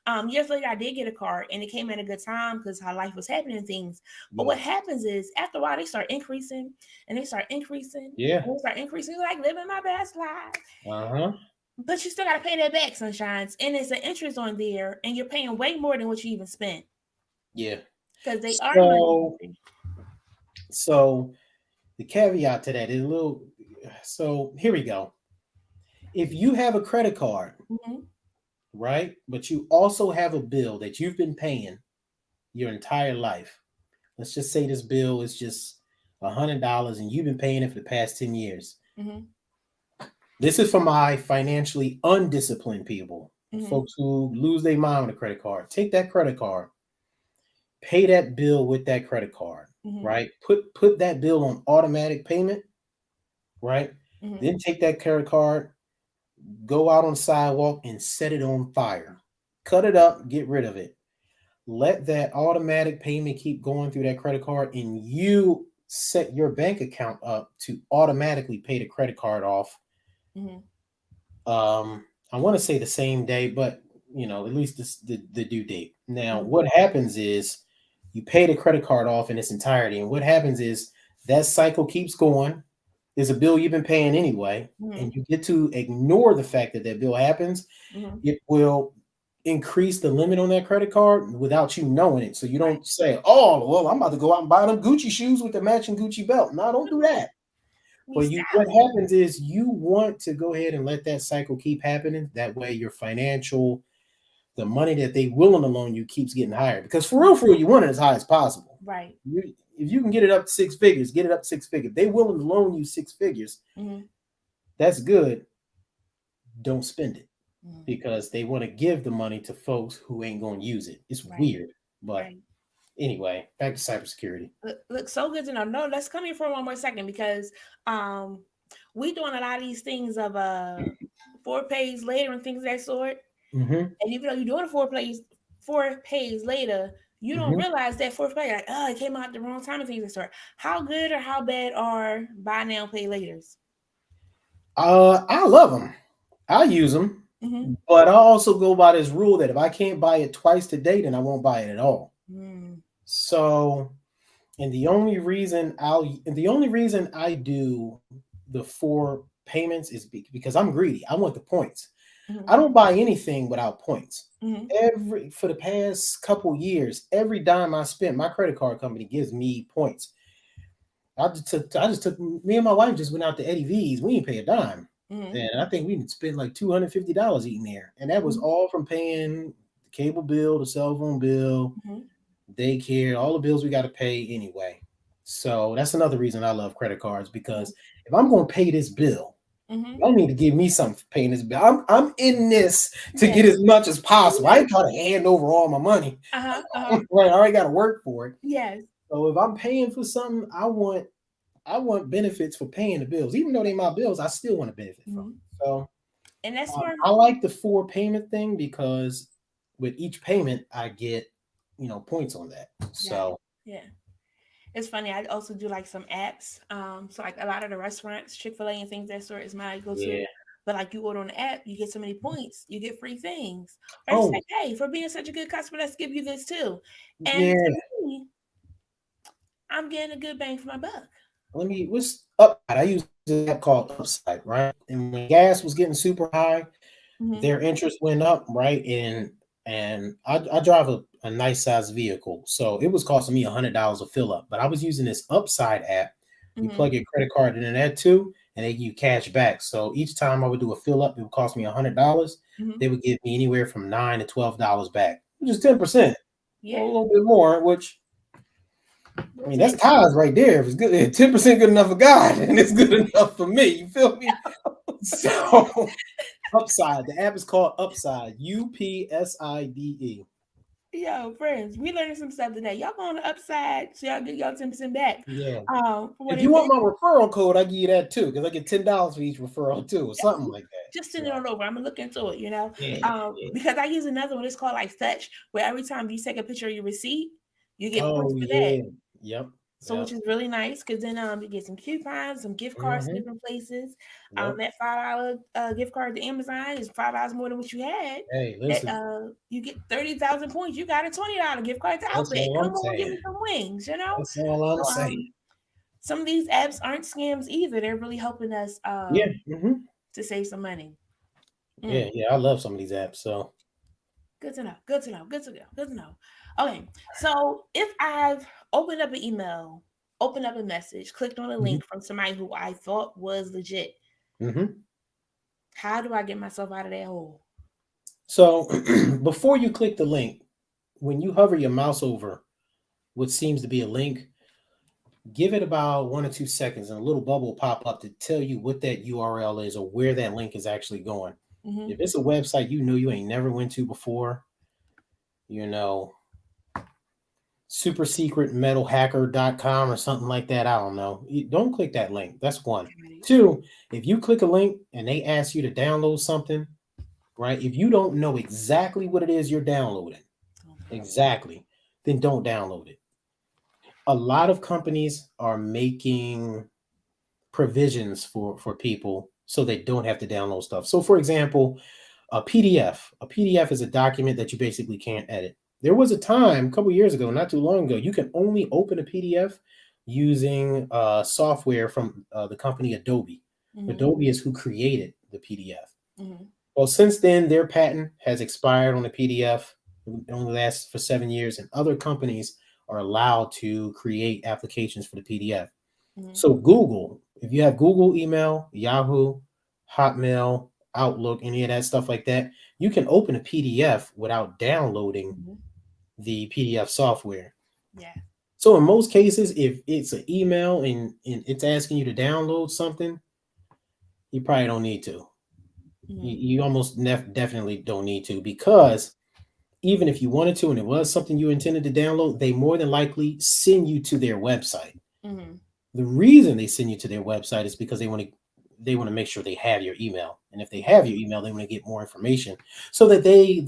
great. Years later, I did get a card and it came at a good time because how life was happening and things. But yeah, what happens is after a while, they start increasing and they start increasing yeah. and they start increasing, like living my best life. Uh-huh. But you still got to pay that back, sunshines. And there's an interest on there and you're paying way more than what you even spent Yeah. because they are money. So the caveat to that is a little. So here we go. If you have a credit card, Mm-hmm. right, but you also have a bill that you've been paying your entire life. Let's just say this bill is just $100 and you've been paying it for the past 10 years. Mm-hmm. This is for my financially undisciplined people, Mm-hmm. folks who lose their mind with a credit card. Take that credit card, pay that bill with that credit card, Mm-hmm. right? Put that bill on automatic payment, right? Mm-hmm. Then take that credit card, go out on the sidewalk and set it on fire. Cut it up, get rid of it. Let that automatic payment keep going through that credit card, and you set your bank account up to automatically pay the credit card off. Mm-hmm. I want to say the same day, but at least the due date. Now, Mm-hmm. what happens is you pay the credit card off in its entirety, and what happens is that cycle keeps going. There's a bill you've been paying anyway, Mm-hmm. and you get to ignore the fact that that bill happens. Mm-hmm. It will increase the limit on that credit card without you knowing it. So you Right. don't say, "Oh, well, I'm about to go out and buy them Gucci shoes with the matching Gucci belt." No, don't do that. Me But what styling. happens is you want to go ahead and let that cycle keep happening. That way, the money that they willing to loan you keeps getting higher. Because for real, you want it as high as possible. Right. If you can get it up to six figures, get it up to six figures. If they willing to loan you six figures, Mm-hmm. that's good. Don't spend it Mm-hmm. because they want to give the money to folks who ain't going to use it. It's Right. weird. But Right. anyway, back to cybersecurity. Look, so good to know. No, let's come here for one more second because um we doing a lot of these things of 4 pays later and things of that sort. Mm-hmm. And even though you're doing 4 pays later, you don't Mm-hmm. realize that fourth pay, like, oh, it came out at the wrong time and things of that sort. How good or how bad are buy now, pay laters? I love them. I use them. Mm-hmm. But I also go by this rule that if I can't buy it twice today, then I won't buy it at all. Mm. So, and the only reason I do the 4 payments is because I'm greedy. I want the points. Mm-hmm. I don't buy anything without points. Mm-hmm. For the past couple years, every dime I spent, my credit card company gives me points. I just took me and my wife just went out to Eddie V's. We didn't pay a dime. Mm-hmm. And I think we spent like $250 eating there. And that was all from paying the cable bill, the cell phone bill, Mm-hmm. daycare, all the bills we got to pay anyway. So that's another reason I love credit cards because if I'm going to pay this bill, Mm-hmm. Y'all need to give me something for paying this bill. I'm in this to Yes. get as much as possible. I Yes. ain't trying to hand over all my money. Uh-huh. Uh-huh. Right, I already got to work for it. Yes. So if I'm paying for something, I want benefits for paying the bills. Even though they're my bills, I still want to benefit from Mm-hmm. it. So And that's where I like the 4 payment thing because with each payment I get, points on that. yeah. So Yeah. It's funny. I also do like some apps. So like a lot of the restaurants, Chick-fil-A and things that sort is my go-to. yeah. But like you order on the app, you get so many points, you get free things. Or it's Oh like, hey, for being such a good customer, let's give you this too. And yeah. to me, I'm getting a good bang for my buck. What's Upside? I use an app called Upside, right? And when gas was getting super high, Mm-hmm. their interest went up, right? And I drive a nice size vehicle, so it was costing me $100 a fill up. But I was using this Upside app. You Mm-hmm. plug your credit card in that too, and they give you cash back. So each time I would do a fill up, it would cost me $100. Mm-hmm. They would give me anywhere from $9 to $12 back, which is 10%, a Yeah. little bit more. Which I We'll mean, that's take. ties right there. If it's good, 10% good enough for God, and it's good enough for me. You feel me? So Upside. The app is called Upside. UPSIDE. Yo, friends, we learning some stuff today. Y'all go on the upside, so y'all get y'all 10% back. Yeah. For what If they you say. want my referral code, I give you that too, because I get $10 for each referral too, or something like that. Just send it So on over. I'm gonna look into it, yeah, yeah. because I use another one. It's called like Touch, where every time you take a picture of your receipt, you get Oh points for that. yeah. Yep. So Yep. which is really nice because then you get some coupons, some gift cards to Mm-hmm. different places. Yep. That $5 gift card to Amazon is $5 more than what you had. Hey, That listen, you get 30,000 points. You got a $20 gift card to that's Outback. all Come I'm on, give saying. me some wings. You know. That's all I'm So saying. some of these apps aren't scams either. They're really helping us Yeah. Mm-hmm. to save some money. Yeah, Mm. yeah. I love some of these apps. So Good to know. Good to know. Good to go. Good to know. Okay. So if I've opened up an email, opened up a message, clicked on a mhm. link from somebody who I thought was legit, Mhm. how do I get myself out of that hole? So before you click the link, when you hover your mouse over what seems to be a link, give it about 1 or 2 seconds, and a little bubble will pop up to tell you what that URL is or where that link is actually going. Mm-hmm. If it's a website you ain't never went to before, you know, supersecretmetalhacker.com or something like that. I don't know. Don't click that link. That's one. Got it. Two, if you click a link and they ask you to download something, right? If you don't know exactly what it is you're downloading, Okay. exactly, then don't download it. A lot of companies are making provisions for people so they don't have to download stuff. So for example, a PDF is a document that you basically can't edit. There was a time a couple years ago, not too long ago, you can only open a PDF using software from the company Adobe. Mm-hmm. Adobe is who created the PDF. Mm-hmm. Well, since then, their patent has expired on the PDF. It only lasts for 7 years, and other companies are allowed to create applications for the PDF. Mm-hmm. So Google, if you have Google email, Yahoo, Hotmail, Outlook, any of that stuff like that, you can open a PDF without downloading Mm-hmm. the PDF software. Yeah. So in most cases, if it's an email and it's asking you to download something, you probably don't need to. Mm-hmm. You almost definitely don't need to, because even if you wanted to and it was something you intended to download, they more than likely send you to their website. Mm-hmm. The reason they send you to their website is because they want to make sure they have your email, and if they have your email, they want to get more information so that they, in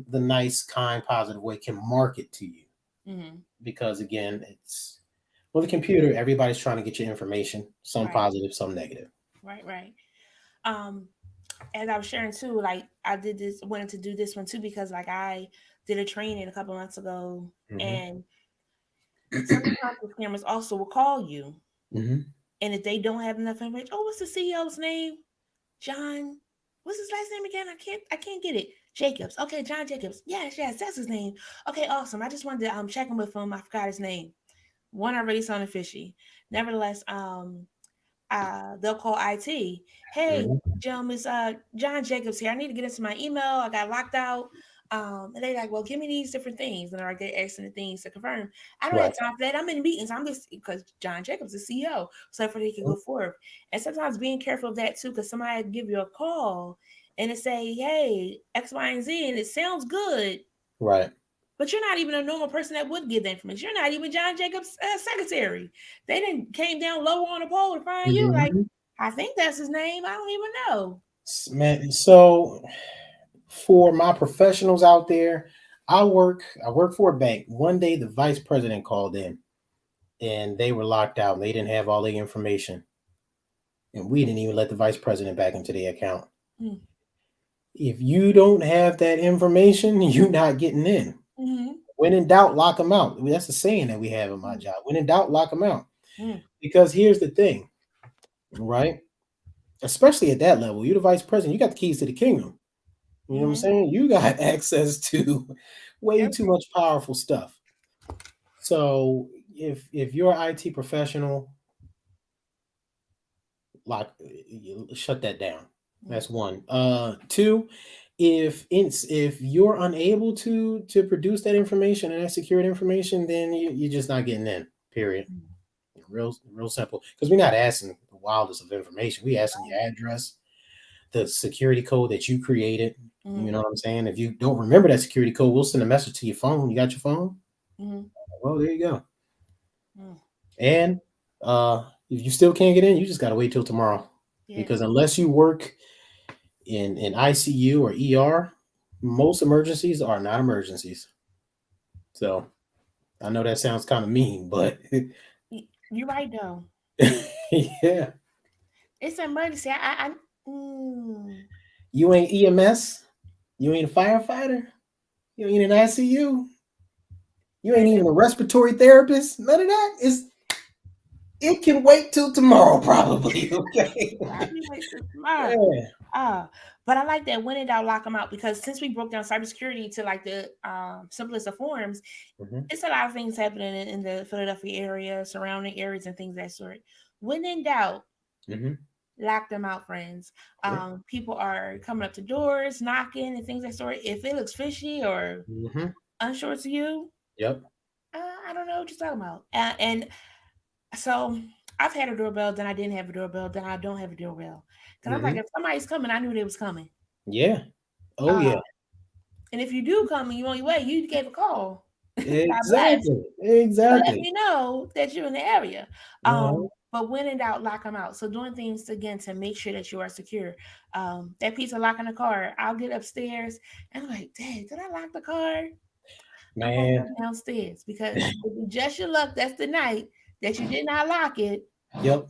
the nice, kind, positive way, can market to you. Mm-hmm. Because again, it's with a computer, everybody's trying to get your information, some Right. positive, some negative. Right. Right. Um, as I was sharing too, like I did this, wanted to do this one too because like I did a training a couple months ago, Hmm. and sometimes the scammers also will call you, Hmm. and if they don't have enough information, oh, what's the CEO's name? John, what's his last name again? I can't get it. Jacobs. Okay, John Jacobs. Yes, yes, that's his name. Okay, awesome. I just wanted to check in with him. I forgot his name. One already sounded fishy. Nevertheless, they'll call IT. Hey, Hmm. John, Miss John Jacobs here. I need to get into my email. I got locked out. And they like, well, give me these different things. And like they're asking the things to confirm. I don't have Right. time for that. I'm in meetings. I'm just because John Jacobs is CEO, so for they can go forward. And sometimes being careful of that too, because somebody give you a call and it say, hey, X, Y, and Z, and it sounds good, Right. but you're not even a normal person that would give the information. You're not even John Jacobs' secretary. They didn't came down lower on the pole to find you. Like, Mhm. I think that's his name. I don't even know. Man, so for my professionals out there, I work for a bank. One day the vice president called in and they were locked out and they didn't have all the information. And we didn't even let the vice president back into the account. Mm. If you don't have that information, you're not getting in. Mm-hmm. When in doubt, lock them out. That's the saying that we have in my Mm. job. When in doubt, lock them out. Mm. Because here's the thing, right? Especially at that level, you're the vice president. You got the keys to the kingdom. You know what I'm Mm-hmm. saying? You got access to way Yep. too much powerful stuff. So if you're an IT professional, like shut that down. Mm. That's one. Two, if you're unable to produce that information and that secured information, then you're just not getting in. Period. Mm. Real simple. Because we're not asking the wildest of information. We asking your address, the security code that you created. You Mm. know what I'm saying? If you don't remember that security code, we'll send a message to your phone. You got your phone? Mm. Well, there you go. Mm. And if you still can't get in, you just gotta wait till tomorrow. Yeah. Because unless you work in ICU or ER, most emergencies are not emergencies. So I know that sounds kind of mean, but You're right though. yeah, It's an emergency. Mm. you ain't EMS, you ain't a firefighter, you ain't an ICU, you ain't That, even a respiratory therapist. None of that is. It can wait till tomorrow, probably. Okay. I'll be waiting till tomorrow. Yeah. Ah, but I like that when in doubt, lock them out because since we broke down cybersecurity to like the simplest of forms, Hmm. it's a lot of things happening in the Philadelphia area, surrounding areas, and things of that sort. When in doubt, Hmm. lock them out, friends. Yep. People are coming up to doors, knocking, and things of that sort. If it looks fishy or Hmm. unsure to you, Yep. I don't know what you're talking about. And so I've had a doorbell, then I didn't have a doorbell, then I don't have a doorbell. Because I'm like, Hmm. if somebody's coming, I knew they was coming. Yeah. Oh Uh, yeah. and if you do come and you on your way, you gave a call. God bless. Exactly. To let Exactly. me know that you're in the area. Uh-huh. But when in doubt, lock them out. So doing things again to make sure that you are secure. That piece of locking the car, I'll get upstairs and I'm like, dang, did I lock the car? I'm gonna Man. go downstairs because if you just your luck, that's the night that you did not lock it. Yep.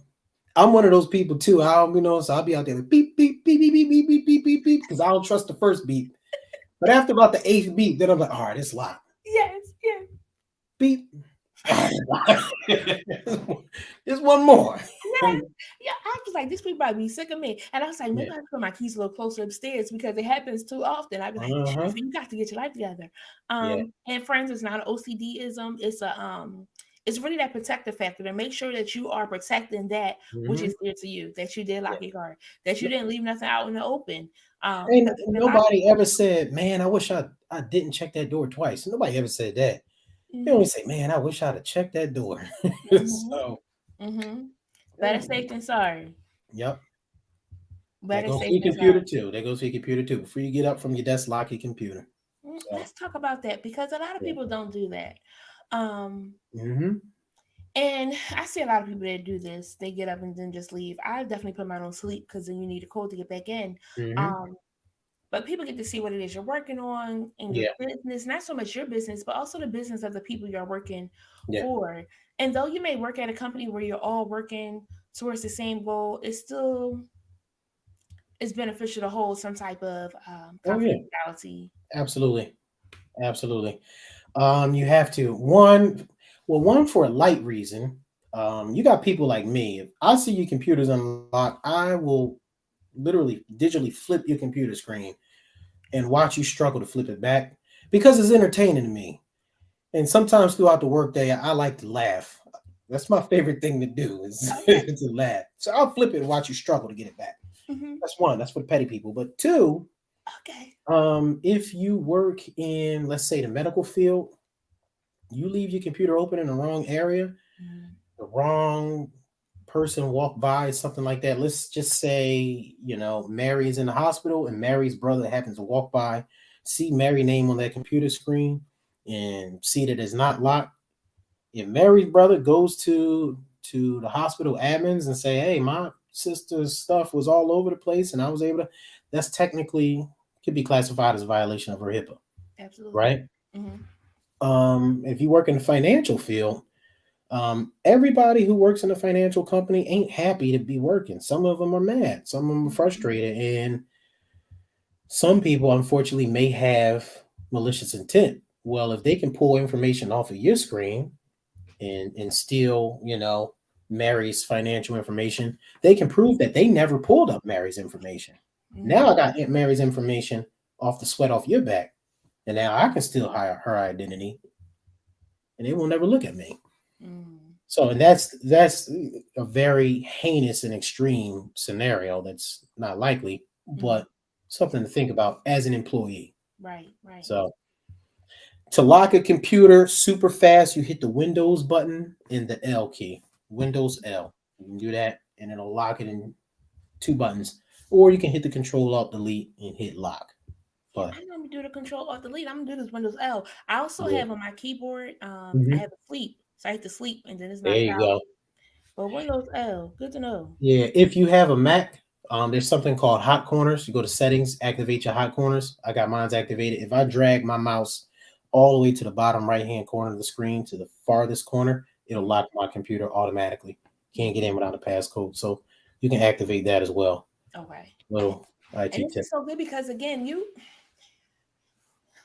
I'm one of those people too. So I'll be out there like beep, beep, beep, beep, beep, beep, beep, beep, beep, beep, because I don't trust the first beep. But after about the eighth beep, then I'm like, all right, it's locked. Yes, yes. Beep. All right, it's locked. There's one more. Yeah, yeah. I was like, these people might be sick of me. And I was like, maybe Yeah. I put my keys a little closer upstairs because it happens too often. I'd be like, Uh-huh. you got to get your life together. Yeah. And friends, it's not an OCDism. It's really that protective factor to make sure that you are protecting that which Hmm. is dear to you, that you did Yeah. lock your car, that you didn't leave nothing out in the open. And Because it's been locked. nobody ever said, man, I wish I didn't check that door twice. Nobody ever said that. They Mm-hmm, always say, man, I wish I'd have checked that door. mm-hmm, So, mm-hmm. Better yeah. safe than sorry. Yep. That Better goes for safe your than sorry. computer too. That goes for your computer too. Before you get up from your desk, lock your computer. So, Let's talk about that because a lot of yeah. people don't do that. Um, Hmm. and I see a lot of people that do this. They get up and then just leave. I definitely put mine on sleep because then you need a code to get back in. Hmm. Um, but people get to see what it is you're working on in your Yeah. business, not so much your business, but also the business of the people you're working Yeah. for. And though you may work at a company where you're all working towards the same goal, it still is beneficial to hold some type of Oh yeah. confidentiality. Absolutely. Absolutely. You have to one for a light reason. You got people like me. If I see your computers unlocked, I will literally digitally flip your computer screen and watch you struggle to flip it back because it's entertaining to me. And sometimes throughout the workday, I like to laugh. That's my favorite thing to do is Okay. to laugh. So I'll flip it and watch you struggle to get it back. Hmm. That's one. That's for the petty people. But two, Okay. If you work in, let's say, the medical field, you leave your computer open in the wrong area, Mm, the wrong person walk by, something like that. Let's just say, Mary is in the hospital and Mary's brother happens to walk by, see Mary's name on that computer screen, and see that it's not locked. If Mary's brother goes to the hospital admins and say, "Hey, my sister's stuff was all over the place, and I was able to," that's technically could be classified as a violation of her HIPAA, absolutely. right? Hmm. If you work in the financial field, everybody who works in a financial company ain't happy to be working. Some of them are mad, some of them are frustrated, and some people, unfortunately, may have malicious intent. Well, if they can pull information off of your screen and steal, Mary's financial information, they can prove that they never pulled up Mary's information. Now I got Mary's information off the sweat off your back, and now I can still hide her identity, and they will never look at me. Mm, So, and that's a very heinous and extreme scenario. That's not likely, mm, but something to think about as an employee. right, right. So, to lock a computer super fast, you hit the Windows button and the L key. Windows L. You can do that, and it'll lock it in two buttons. Or you can hit the Control Alt Delete and hit lock. But I'm gonna do the Control Alt Delete. I'm gonna do this Windows L. I also yeah, have on my keyboard. I hmm have a sleep, so I hit to sleep, and then it's there knocked you out. go. But Windows L, good to know. Yeah, if you have a Mac, there's something called hot corners. You go to settings, activate your hot corners. I got mine's activated. If I drag my mouse all the way to the bottom right hand corner of the screen to the farthest corner, it'll Mhm. lock my computer automatically. Can't get Mm, in without a passcode. So you can activate that as well. okay. And Little and IT this tip. is so good because again, you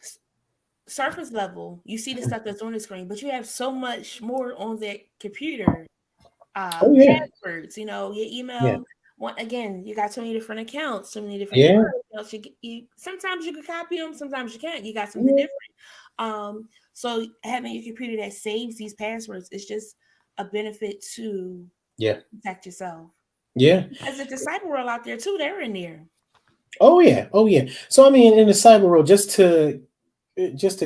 s- surface level, you see the stuff that's on the screen, but you have so much more on that computer. Oh yeah, Passwords, your yeah, email. One again, you got so many different accounts, so many different email yeah, accounts. Sometimes you can copy them, sometimes you can't. You got something yeah, different. So having your computer that saves these passwords is just a benefit to yeah, protect yourself. yeah. Because if the cyber world out there too, they're in there. Oh yeah, oh yeah. So I mean, in the cyber world, just to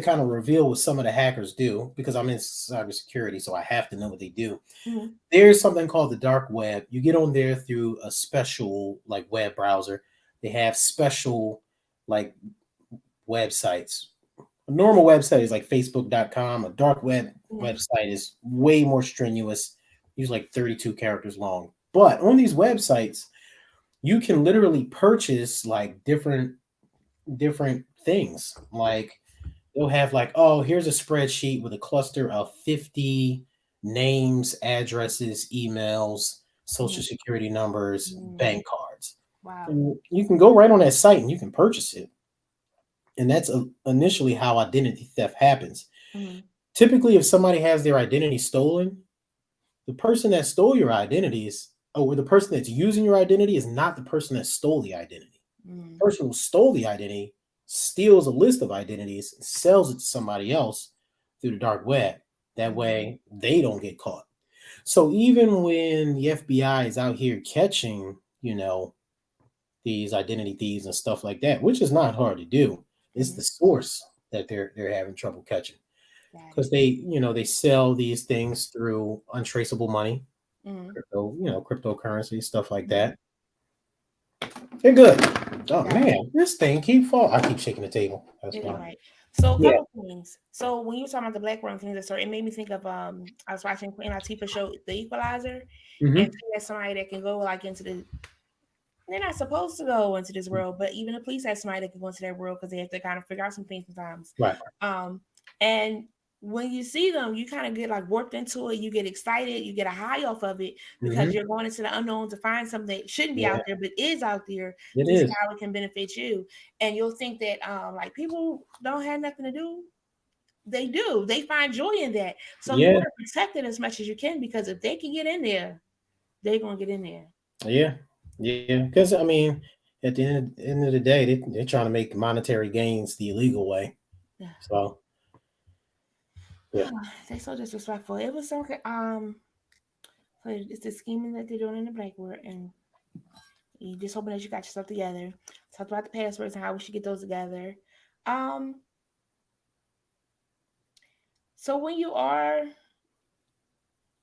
kind of reveal what some of the hackers do, because I'm in cybersecurity, so I have to know what they do. Hmm. There's something called the dark web. You get on there through a special like web browser. They have special like websites. A normal website is like facebook.com. A dark web Hmm. website is way more strenuous, usually like 32 characters long. But on these websites, you can literally purchase like different things. Like they'll have like, oh, here's a spreadsheet with a cluster of 50 names, addresses, emails, social Hmm. security numbers, Hmm. bank cards. Wow. And you can go right on that site and you can purchase it. And that's initially how identity theft happens. Hmm. Typically, if somebody has their identity stolen, the person that stole your identity is, or the person that's using your identity is not the person that stole the identity. Hmm. The person who stole the identity steals a list of identities and sells it to somebody else through the dark web. That Hmm. way they don't get caught. So even when the FBI is out here catching, these identity thieves and stuff like that, which is not hard to do, it's Hmm. the source that they're having trouble catching. Got Because it. they sell these things through untraceable money, Hmm. cryptocurrency, stuff like Hmm. that. They're good. Oh Got it. man, this thing keep fall. I keep shaking the table. That's Get it why. right. So a Yeah. couple things. So when you were talking about the black room things, it made me think of I was watching Queen Latifah show The Equalizer, and Hmm. she has somebody that can go like into the they're not supposed to go into this world, but even the police have somebody that can go into that world because they have to kind of figure out some things sometimes. Right. Um, and when you see them, you kind of get like warped into it. You get excited, you get a high off of it because Hmm. you're going into the unknown to find something that shouldn't be Yeah, out there, but is out there it to see is. how it can benefit you. And you'll think that like people don't have nothing to do. They do. They find joy in that. So you Yeah, want to protect it as much as you can because if they can get in there, they're gonna get in there. yeah, yeah. Because I mean, at the end of the day, they're trying to make monetary gains the illegal way. So yeah. They're so disrespectful. It was so so it's the scheming that they're doing in the black world, and You just hoping that you got yourself together. Talked about the passwords and how we should get those together. Um, so when you are,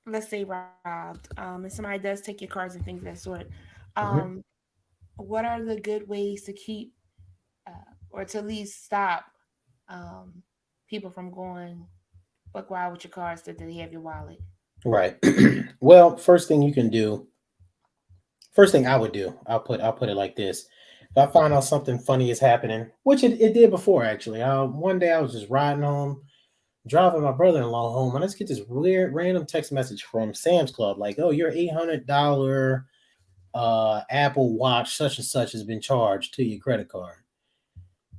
let's say, robbed, and somebody does take your cards and things of that sort, Mhm. um, what are the good ways to keep or to at least stop um, people from going buck wild with your cards that they have your wallet? Right. Well, first thing I would do, I'll put it like this. If I find out something funny is happening, which it did before actually. One day I was just riding home, driving my brother-in-law home, and I just get this weird random text message from Sam's Club, like, "Oh, your $800 Apple Watch such and such has been charged to your credit card."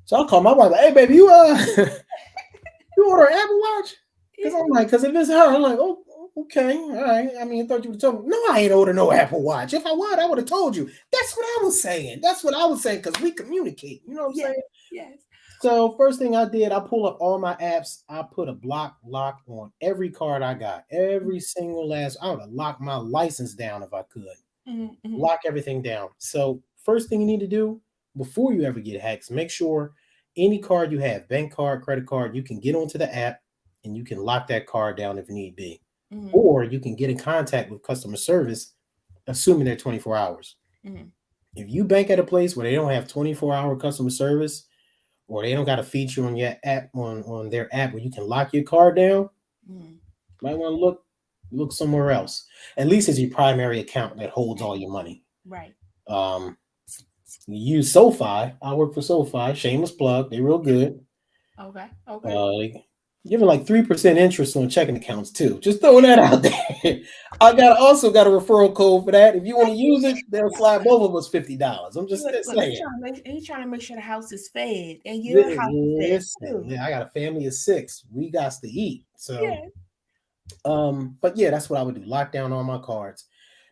So I call my wife, like, "Hey, baby, you you order an Apple Watch?" Because I'm like, because if it's her, I'm like, "Oh, okay, all right." I mean, I thought you would tell me. No, I ain't order no Apple Watch. If I would, I would have told you. That's what I was saying. That's what I was saying because we communicate. You know what I'm Yes, saying? yes. So first thing I did, I pull up all my apps. I put a block lock on every card I got. Every single last. I would have locked my license down if I could. Mm-hmm. Lock everything down. So first thing you need to do before you ever get hacked, make sure any card you have, bank card, credit card, you can get onto the app and you can lock that card down if need be. Mm-hmm. Or you can get in contact with customer service, assuming they're 24 hours. Mm-hmm. If you bank at a place where they don't have 24-hour customer service, or they don't got a feature on your app on their app where you can lock your card down, Mm-hmm. might want to look somewhere else. At least as your primary account that holds all your money. Right. Um, you use SoFi. I work for SoFi. Shameless plug. They're real good. Okay. Okay. They giving like 3% interest on checking accounts too. Just throwing that out there. I got a referral code for that. If you want to use it, they'll slide both of us $50. I'm just Look, saying. he's trying to make sure the house is fed and your house is fed Listen, too. yeah, I got a family of 6. We got to eat. So Yeah. but yeah, that's what I would do. Lock down all my cards.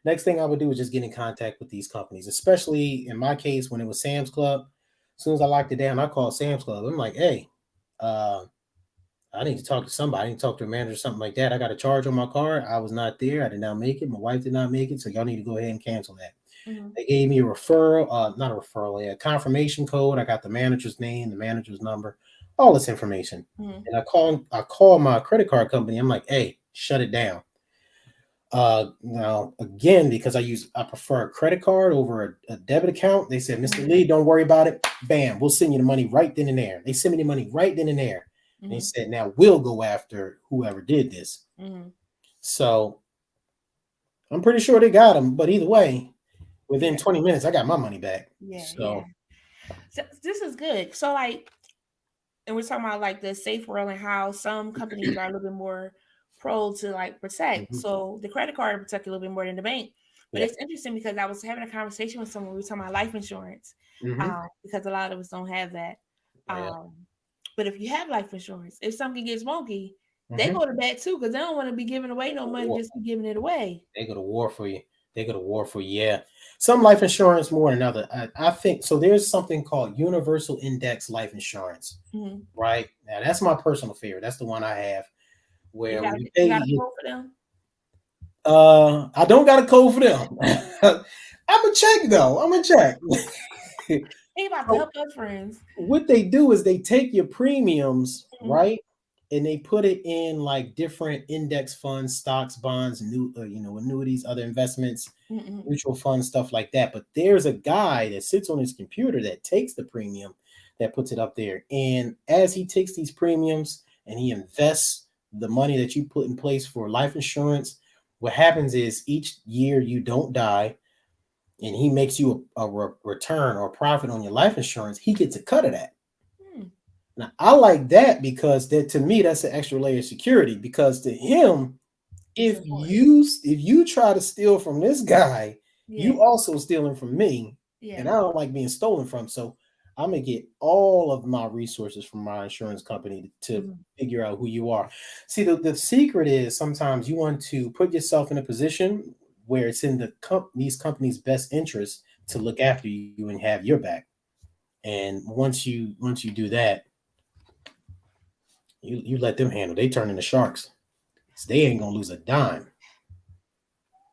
Next thing I would do is just get in contact with these companies, especially in my case when it was Sam's Club. As soon as I locked it down, I called Sam's Club. I'm like, hey, uh, I need to talk to somebody. I need to talk to a manager or something like that. I got a charge on my card. I was not there. I did not make it. My wife did not make it. So y'all need to go ahead and cancel that. Mm-hmm. They gave me a referral, not a referral, a confirmation code. I got the manager's name, the manager's number, all this information. Mm-hmm. And I call my credit card company. I'm like, hey, shut it down. Now again, because I prefer a credit card over a debit account, they said, Mr. Mm-hmm. Lee, don't worry about it. Bam, we'll send you the money right then and there. They sent me the money right then and there. And they Mm-hmm. said, now we'll go after whoever did this. Mm-hmm. So I'm pretty sure they got him, but either way, within Yeah. 20 minutes, I got my money back. Yeah. Yeah. So So this is good. So like, and we're talking about like the safe world and how some companies are a little bit more pro to like protect. mhm, So the credit card protect a little bit more than the bank. But yeah. it's interesting because I was having a conversation with someone. We were talking about life insurance, Hmm. because a lot of us don't have that. Yeah. Um, but if you have life insurance, if something gets wonky, they Hmm. go to bat too because they don't want to be giving away no money just be giving it away. They go to war for you. They go to war for you. Yeah. Some life insurance more than other. I think so. There's something called universal index life insurance, Mm-hmm. right? Now that's my personal favorite. That's the one I have. Where when you You pay, got a code for them. I don't got a code for them. I'm gonna check though. I'm gonna check. He about to So help us friends. what they do is they take your premiums, Mm-hmm. right, and they put it in like different index funds, stocks, bonds, annuities, other investments, Mm-hmm. mutual funds, stuff like that. But there's a guy that sits on his computer that takes the premium, that puts it up there, and as he takes these premiums and he invests the money that you put in place for life insurance, what happens is each year you don't die and he makes you a return or a profit on your life insurance, he gets a cut of that. Hmm. Now I like that because that, to me, that's an extra layer of security. Because to him, It's if important. you try to steal from this guy, Yeah. you also stealing from me, Yeah. and I don't like being stolen from. So I'm gonna get all of my resources from my insurance company to Mm-hmm. figure out who you are. See, the secret is sometimes you want to put yourself in a position where it's in these companies' best interest to look after you and have your back. And once you do that, you let them handle. They turn into sharks. So they ain't gonna lose a dime.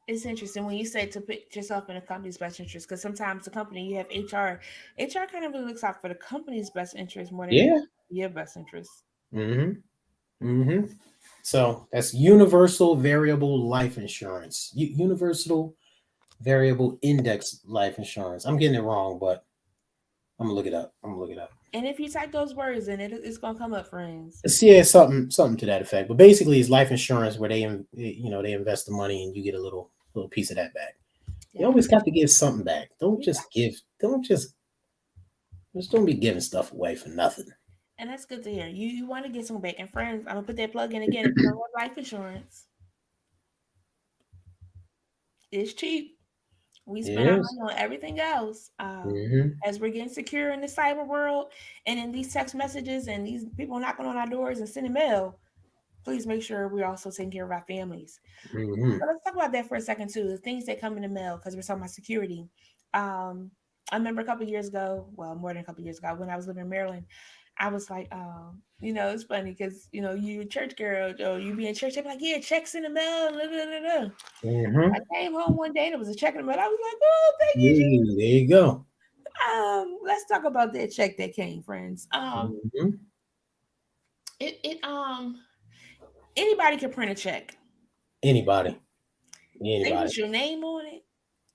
It's interesting when you say to put yourself in a company's best interest, because sometimes the company you have HR, HR kind of really looks out for the company's best interest more than Yeah. your best interest. Mm-hmm. Mm-hmm. So that's universal variable life insurance. Universal variable index life insurance. I'm getting it wrong, but I'm gonna look it up. I'm gonna look it up. And if you type those words in, it's gonna come up, friends. Yeah, something to that effect. But basically, it's life insurance where they invest the money and you get a little piece of that back. You Yeah, always got to give something back. Don't you just give. Don't be giving stuff away for nothing. and that's good to hear. You want to get some back. And friends, I'm gonna put that plug in again. If you don't want life insurance, it's cheap. We It spend our is. money on everything else. Mm-hmm. As we're getting secure in the cyber world and in these text messages and these people knocking on our doors and sending mail, please make sure we're also taking care of our families. Mm-hmm. But let's talk about that for a second too. The things that come in the mail because we're talking about security. Um, I remember a couple years ago, well, more than a couple years ago, when I was living in Maryland, I was like, it's funny because you a church girl or you be in church, they be like, yeah, checks in the mail. Blah, blah, blah, blah. Mm-hmm. I came home one day and it was a check in the mail. I was like, oh, thank you, Yeah, Jesus. there you go. Let's talk about that check that came, friends. Mm-hmm. It anybody can print a check. Anybody. They Anybody. put your name on it.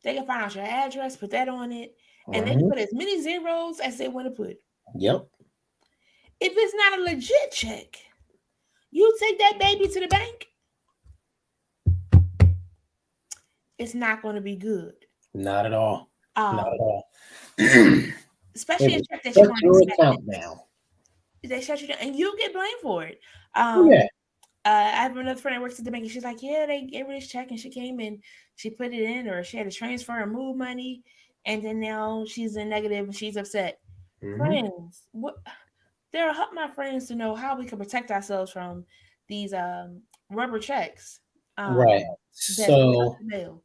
They can find out your address, put that on it, and they can Mm-hmm. put as many zeros as they want to put. Yep. If it's not a legit check, you take that baby to the bank, it's not going to be good. Not at all. Not Um, at all. They Especially a will check that you shut weren't your expecting. account down. They shut you down, and you get blamed for it. Oh, Um, yeah. I have another friend that works at the bank, and she's like, "Yeah, they gave her this check, and she came and she put it in, or she had to transfer or move money, and then now she's in negative and she's upset." Mm-hmm. Friends, what? They'll help my friends to know how we can protect ourselves from these rubber checks Right. that come So in the mail.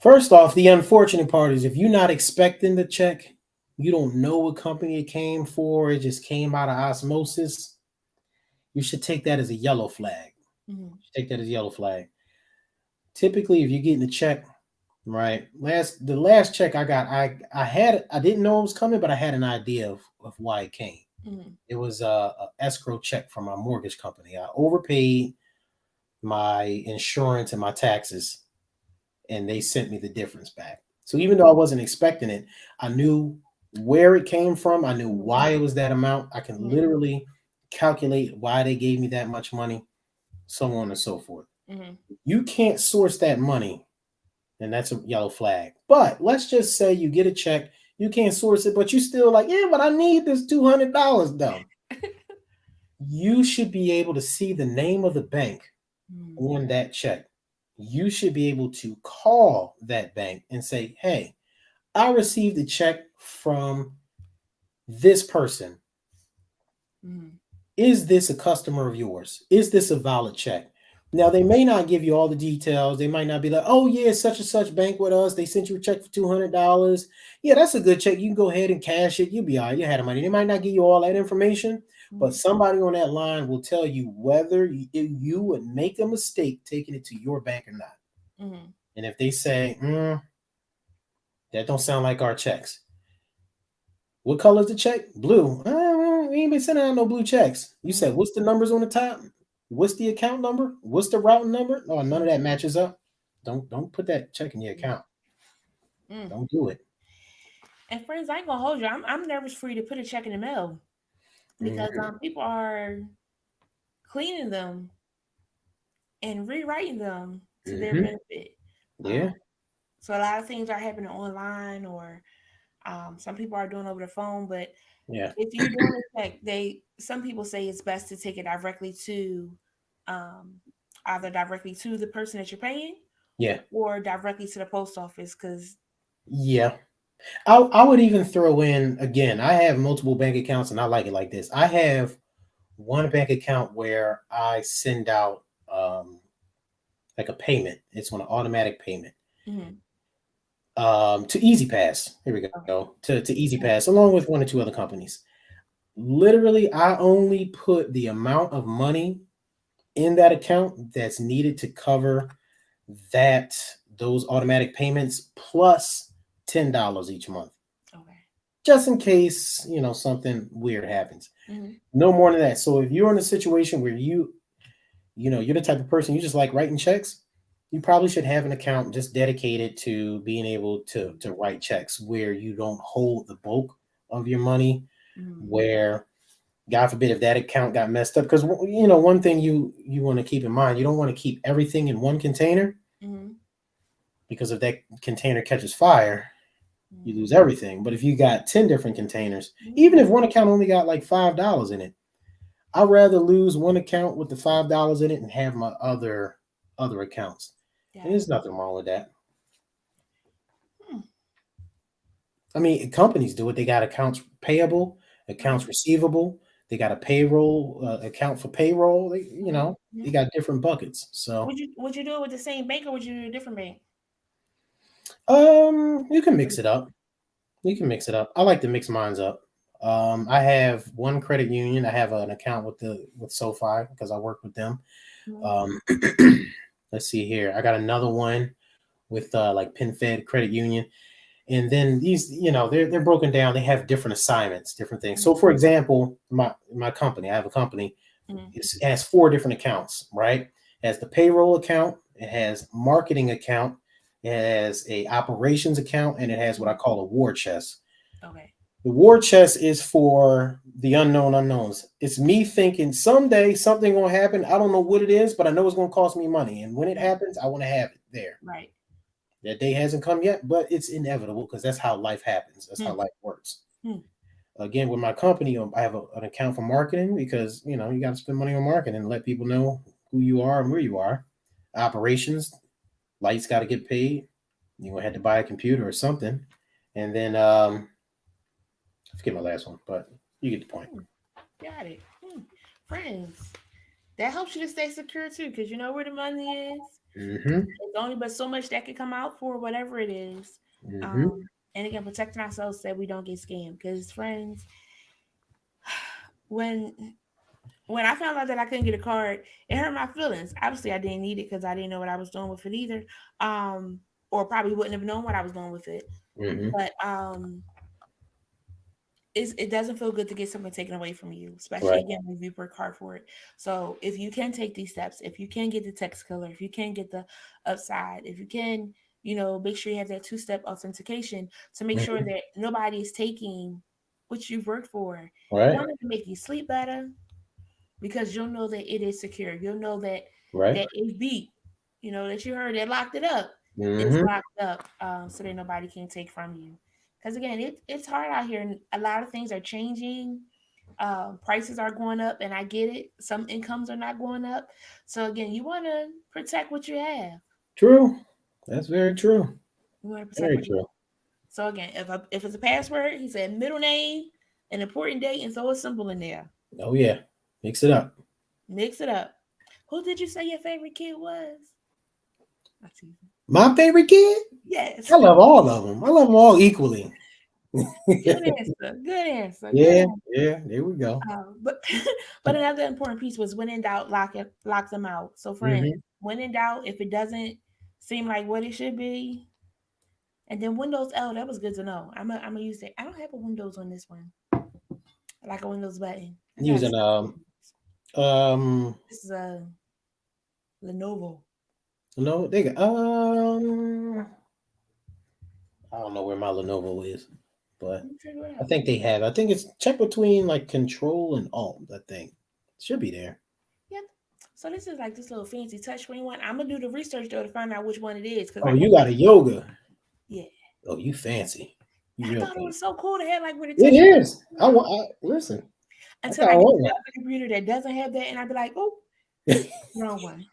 first off, the unfortunate part is if you're not expecting the check, you don't know what company it came for, it just came out of osmosis, you should take that as a yellow flag. Mm-hmm. Take that as a yellow flag. Typically, if you're getting a check, right? The last check I got, I didn't know it was coming, but I had an idea of why it came. Mm-hmm. It was a escrow check from my mortgage company. I overpaid my insurance and my taxes, and they sent me the difference back. So even though I wasn't expecting it, I knew where it came from. I knew why it was that amount. I can Mm-hmm. literally calculate why they gave me that much money, so on and so forth. Mm-hmm. You can't source that money, and that's a yellow flag. But let's just say you get a check, you can't source it, but you still like, yeah, but I need this $200 though. You should be able to see the name of the bank Mm-hmm. on that check. You should be able to call that bank and say, hey, I received a check from this person. Mm-hmm. Is this a customer of yours? Is this a valid check? Now, they may not give you all the details. They might not be like, oh, yeah, such and such bank with us. They sent you a check for $200. Yeah, that's a good check. You can go ahead and cash it. You'll be all right. You had the money. They might not give you all that information, but somebody on that line will tell you whether you would make a mistake taking it to your bank or not. Mm-hmm. And if they say, that don't sound like our checks. What color is the check? Blue. We ain't been sending out no blue checks. You said, what's the numbers on the top? What's the account number? What's the routing number? Oh, none of that matches up. Don't put that check in your account. Mm-hmm. Don't do it. And friends, I ain't gonna hold you. I'm nervous for you to put a check in the mail because Mm-hmm. people are cleaning them and rewriting them to their Mm-hmm. benefit. Yeah. So a lot of things are happening online, or some people are doing over the phone. But Yeah. if you're doing a check, some people say it's best to take it directly to, um, either directly to the person that you're paying, Yeah. or directly to the post office. Because Yeah. I would even throw in again. I have multiple bank accounts, and I like it like this. I have one bank account where I send out like a payment. It's on an automatic payment. mm-hmm. To Easy Pass. Here we go. Okay. To Easy Pass, along with one or two other companies. Literally, I only put the amount of money in that account that's needed to cover that those automatic payments plus $10 each month, Okay. just in case something weird happens. No more than that. So if you're in a situation where you're the type of person you just like writing checks, you probably should have an account just dedicated to being able to write checks where you don't hold the bulk of your money, where God forbid if that account got messed up. Because one thing you want to keep in mind, you don't want to keep everything in one container, because if that container catches fire, you lose everything. But if you got 10 different containers, even if one account only got like $5 in it, I'd rather lose one account with the $5 in it and have my other accounts. And there's nothing wrong with that. I mean, companies do it. They got accounts payable, accounts receivable. They got a payroll account for payroll. They got different buckets. So would you do it with the same bank, or would you do a different bank? You can mix it up. I like to mix mine up. I have one credit union. I have an account with SoFi because I work with them. Let's see here. I got another one with like PenFed Credit Union. And then these, they're broken down. They have different assignments, different things. So, for example, my company, I have a company. It has 4 different accounts, right? It has the payroll account. It has marketing account. It has a operations account, and it has what I call a war chest. Okay. The war chest is for the unknown unknowns. It's me thinking someday something gonna happen. I don't know what it is, but I know it's gonna cost me money. And when it happens, I want to have it there. Right. That day hasn't come yet, but it's inevitable because that's how life happens. That's how life works. Again, with my company, I have an account for marketing because you got to spend money on marketing and let people know who you are and where you are. Operations, lights got to get paid. You had to buy a computer or something, and then I forget my last one, but you get the point. Got it. Friends, that helps you to stay secure too, because you know where the money is. It's only but so much that can come out for whatever it is. And again, protecting ourselves so that we don't get scammed. Because friends, when I found out that I couldn't get a card, it hurt my feelings. Obviously, I didn't need it because I didn't know what I was doing with it either, or probably wouldn't have known what I was doing with it. But it doesn't feel good to get something taken away from you, especially again when you work hard for it. So if you can take these steps, if you can get the text killer, if you can get the upside, if you can, make sure you have that 2-step authentication to make sure that nobody is taking what you've worked for. One, to make you sleep better because you'll know that it is secure. You'll know that that AV, that you heard that locked it up is locked up, so that nobody can take from you. Because again, it's hard out here, and a lot of things are changing. Prices are going up, and I get it. Some incomes are not going up. So again, you want to protect what you have. True. That's very true. You want to protect what you have. So again, if it's a password, he said middle name, an important date, and throw a symbol in there. Oh yeah, mix it up. Mix it up. Who did you say your favorite kid was? My favorite kid? Yes. I love all of them. I love them all equally. Good answer. Good answer. Yeah, there we go. But another important piece was when in doubt, lock them out. So friends, when in doubt, if it doesn't seem like what it should be, and then Windows L, that was good to know. I'm gonna use it. I don't have a Windows on this one. I like a Windows button. Using this is a Lenovo. No, they got I don't know where my Lenovo is, but I think they have. I think it's check between like Control and Alt. I think it should be there. Yep. So this is like this little fancy touchscreen one. I'm gonna do the research though to find out which one it is. Oh, you got a yoga. Yeah. Oh, you fancy. I thought it was so cool to have like with it is. I listen. Until I get to a computer that doesn't have that, and I'd be like, oh, wrong one.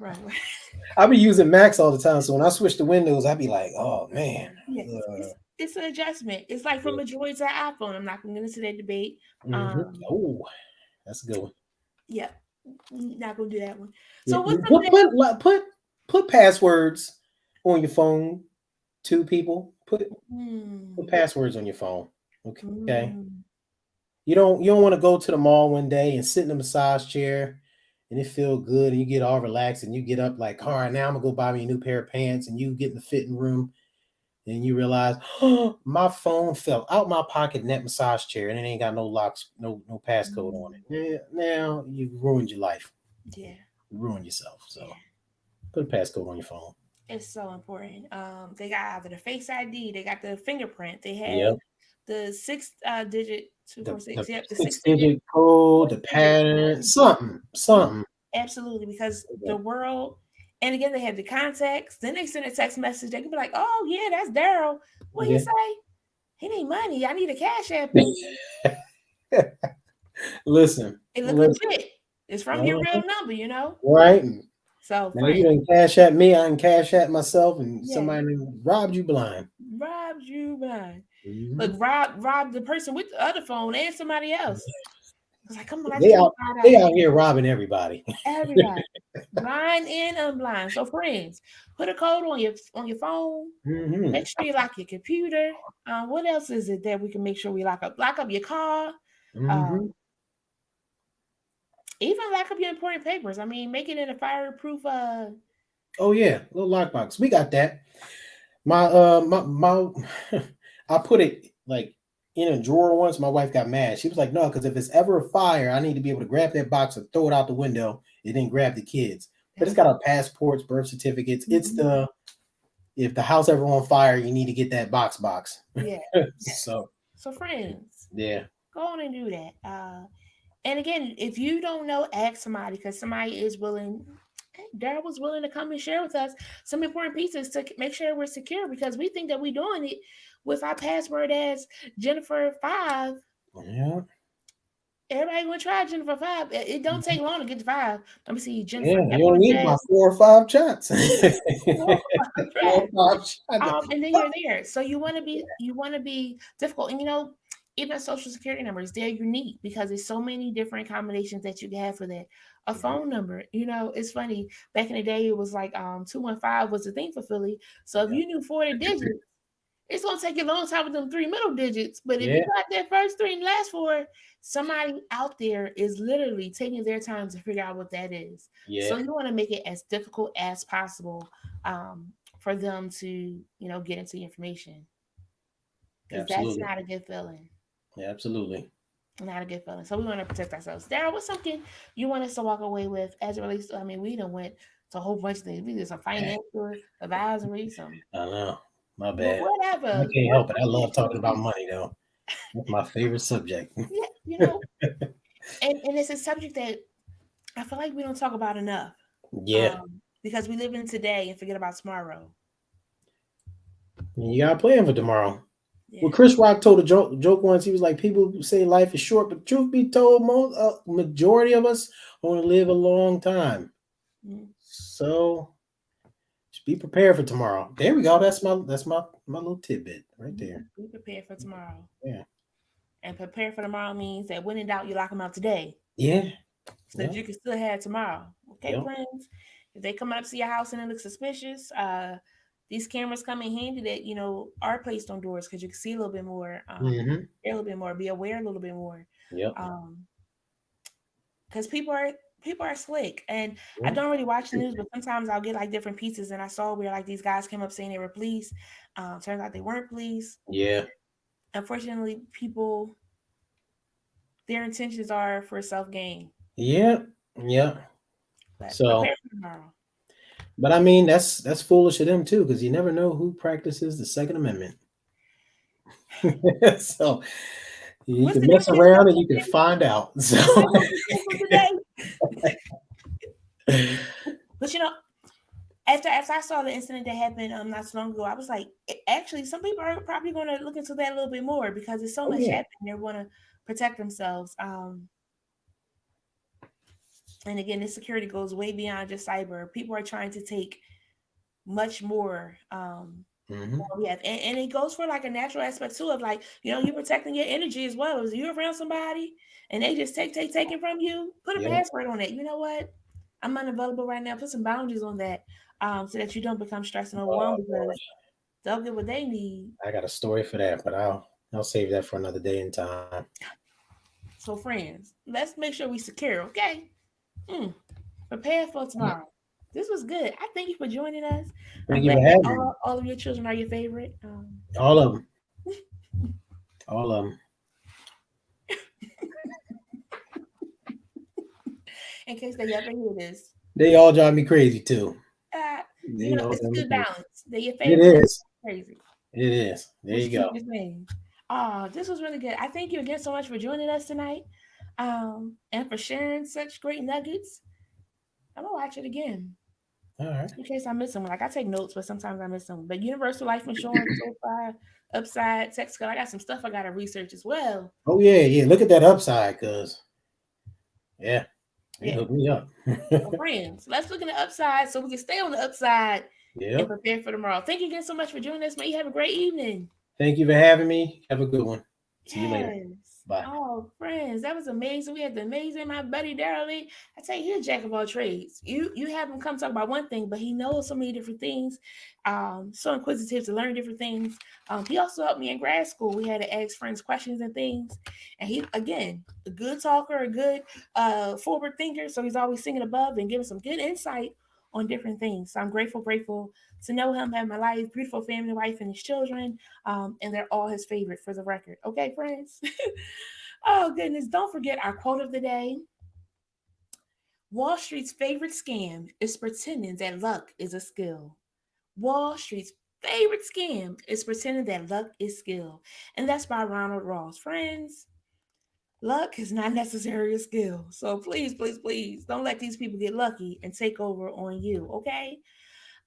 I be using Macs all the time, so when I switch to Windows, I'd be like, oh man. Yeah, it's an adjustment. It's like from a Droid to an iPhone. I'm not going to get into that debate. Oh, that's a good one. Yeah, not going to do that one. So put passwords on your phone to people. Put passwords on your phone. Okay. You don't want to go to the mall one day and sit in a massage chair and it feel good, and you get all relaxed, and you get up like, all right, now I'm gonna go buy me a new pair of pants, and you get in the fitting room, and you realize, oh, my phone fell out my pocket in that massage chair, and it ain't got no locks, no passcode on it. Yeah, now you ruined your life. Yeah. You ruined yourself. So Yeah. put a passcode on your phone. It's so important. They got either the Face ID, they got the fingerprint, they Yep. had the six digit The 246. Yep, the six 6 digit digit code, fourth the digit. pattern, something, Mhm. something. Absolutely, because Yeah. the world, and again, they have the contacts. Then they send a text message. They can be like, "Oh yeah, that's Darrell. What he Yeah. say? He need money. I need a cash app him. Listen, It look listen. legit. It's from your real number, you know." Right. So, Now you friend, done cash at me, I can cash at myself, and yeah, somebody done robbed you blind. robbed you blind. Look, Mhm. rob the person with the other phone and somebody else. It's like, come on, I They just need out, they $5. out here robbing everybody. Everybody, blind and unblind. So, friends, put a code on your phone. Hmm. Make sure you lock your computer. What else is it that we can make sure we lock up? Lock up your car. Hmm. Um, even lock up your important papers. I mean, make it in a fireproof. Oh yeah, little lockbox. We got that. My I put it like in a drawer once. My wife got mad. She was like, "No, because if it's ever a fire, I need to be able to grab that box and throw it out the window, and then grab the kids." But it's got our passports, birth certificates. It's Mhm. the if the house ever on fire, you need to get that box. Yeah. So So, friends, yeah, go on and do that. And again, if you don't know, ask somebody because somebody is willing. Darrell was willing to come and share with us some important pieces to make sure we're secure because we think that we're doing it with our password as Jennifer 5. yeah, Everybody gonna try Jennifer 5. It don't take long to get to 5. Let me see, Jennifer yeah. You only Edwards need about as 4 or 5 shots. 4, 5. 4 or 5 shots. And then you're there. So you want to be difficult. And even social security numbers, they're unique because there's so many different combinations that you can have for that. A phone number, it's funny. Back in the day, it was like 215 was the thing for Philly. So if Yeah, you knew 40 digits, it's gonna take you a long time with them 3 middle digits. But if you yeah, got that first 3 and last 4, somebody out there is literally taking their time to figure out what that is. yeah. So you want to make it as difficult as possible for them to, get into the information because that's Absolutely, not a good feeling. yeah, absolutely. Not a good feeling. So we want to protect ourselves. Darrell, what's something you want us to walk away with as it relates to? I mean, we done went to a whole bunch of things. We did some financial advisory, some I know. My well, bad. I whatever. can't help it. I Something that love you talking about want money, though. That's my favorite subject. yeah, and it's a subject that I feel like we don't talk about enough. Yeah, Because we live in today and forget about tomorrow. you got a plan for tomorrow. Well, Yeah. Chris Rock told a joke once. He was like, "People say life is short, but truth be told, most majority of us want to live a long time. Mm-hmm. So just be prepared for tomorrow." There we go. That's my little tidbit right there. Be prepared for tomorrow. Yeah, And prepare for tomorrow means that when in doubt, you lock them out today yeah, so that yeah, you can still have tomorrow. Okay, yeah. friends? If they come up to your house and it looks suspicious, these cameras come in handy that, are placed on doors because you can see a little bit more, Mm-hmm. hear a little bit more, be aware a little bit more. Yep. Um, because people are slick and I Yep. don't really watch the news, but sometimes I'll get like different pieces and I saw where like these guys came up saying they were police. Turns out they weren't police. Yeah. Unfortunately, people, their intentions are for self gain. Yeah. Yeah. But So, prepare for tomorrow. but I mean, that's foolish of them too, because you never know who practices the Second Amendment. So you What's can the mess definition around of and you can find out. So the definition for today? But after I saw the incident that happened not so long ago, I was like, actually, some people are probably going to look into that a little bit more because there's so oh much yeah, happening. They want to protect themselves. And again, this security goes way beyond just cyber. People are trying to take much more hmm, than we have, and it goes for like a natural aspect too of like you're protecting your energy as well. If you're around somebody and they just take it from you, put a yeah. password on it. You know what? I'm unavailable right now. Put some boundaries on that, so that you don't become stressed and overwhelmed because they'll get what they need. I got a story for that, but I'll save that for another day and time. So friends, let's make sure we secure. Okay. Mm. Prepare for tomorrow. This was good. I thank you for joining us. I'm Thank you glad for that having me. all of your children are your favorite. All of them. All of them. In case they ever hear this, They all drive me crazy too. uh, They all it's a drive me good crazy. balance. They're your It favorite, is. crazy. It is. There That's you the go. cutest thing. Oh, this was really good. I thank you again so much for joining us tonight, and for sharing such great nuggets. I'm gonna watch it again All right. in case I miss them. Like I take notes, but sometimes I miss them. But Universal Life Insurance, SoFi, Upside, Texaco, I got some stuff I gotta research as well. Oh yeah, yeah. Look at that upside, cause yeah, they Yeah, hooked me up. my friends. Let's look at the upside so we can stay on the upside and Yep. prepare for tomorrow. Thank you again so much for joining us. May you have a great evening. Thank you for having me. Have a good one. See you later. Yes. Bye. Oh, friends, that was amazing. We had the amazing my buddy Darrell. I tell you, he's a jack of all trades. You have him come talk about one thing, but he knows so many different things. So inquisitive to learn different things. He also helped me in grad school. We had to ask friends questions and things. And he again, a good talker, a good forward thinker. So he's always singing above and giving some good insight on different things. So I'm grateful to know him, have my life, beautiful family, wife, and his children. And they're all his favorite for the record. Okay, friends? Oh, goodness. Don't forget our quote of the day. Wall Street's favorite scam is pretending that luck is a skill. Wall Street's favorite scam is pretending that luck is skill. And that's by Ronald Ross. Friends, luck is not necessarily a skill. So please, don't let these people get lucky and take over on you, okay?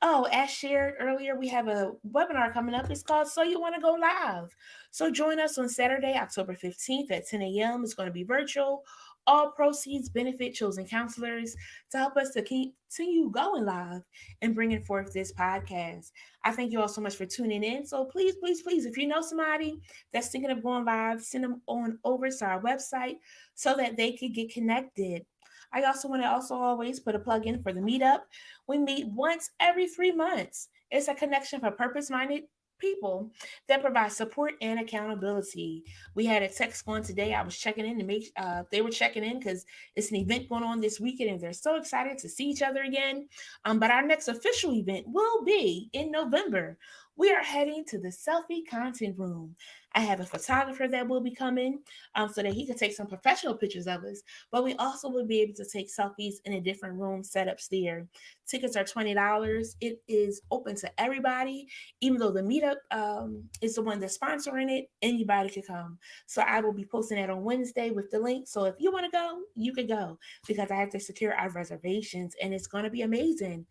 Oh, as shared earlier, we have a webinar coming up. It's called So You Want to Go Live. So join us on Saturday, October 15th at 10 a.m. It's going to be virtual. All proceeds benefit chosen counselors to help us to continue going live and bringing forth this podcast. I thank you all so much for tuning in. So please, if you know somebody that's thinking of going live, send them on over to our website so that they could get connected. I also want to always put a plug in for the meetup. We meet once every 3 months. It's a connection for purpose minded people that provide support and accountability. We had a text going today. I was checking in to make they were checking in because it's an event going on this weekend and they're so excited to see each other again. But our next official event will be in November. We are heading to the selfie content room. I have a photographer that will be coming so that he can take some professional pictures of us, but we also will be able to take selfies in a different room setups there. Tickets are $20. It is open to everybody, even though the meetup is the one that's sponsoring it. Anybody could come. So I will be posting that on Wednesday with the link. So if you want to go, you can go because I have to secure our reservations and it's going to be amazing.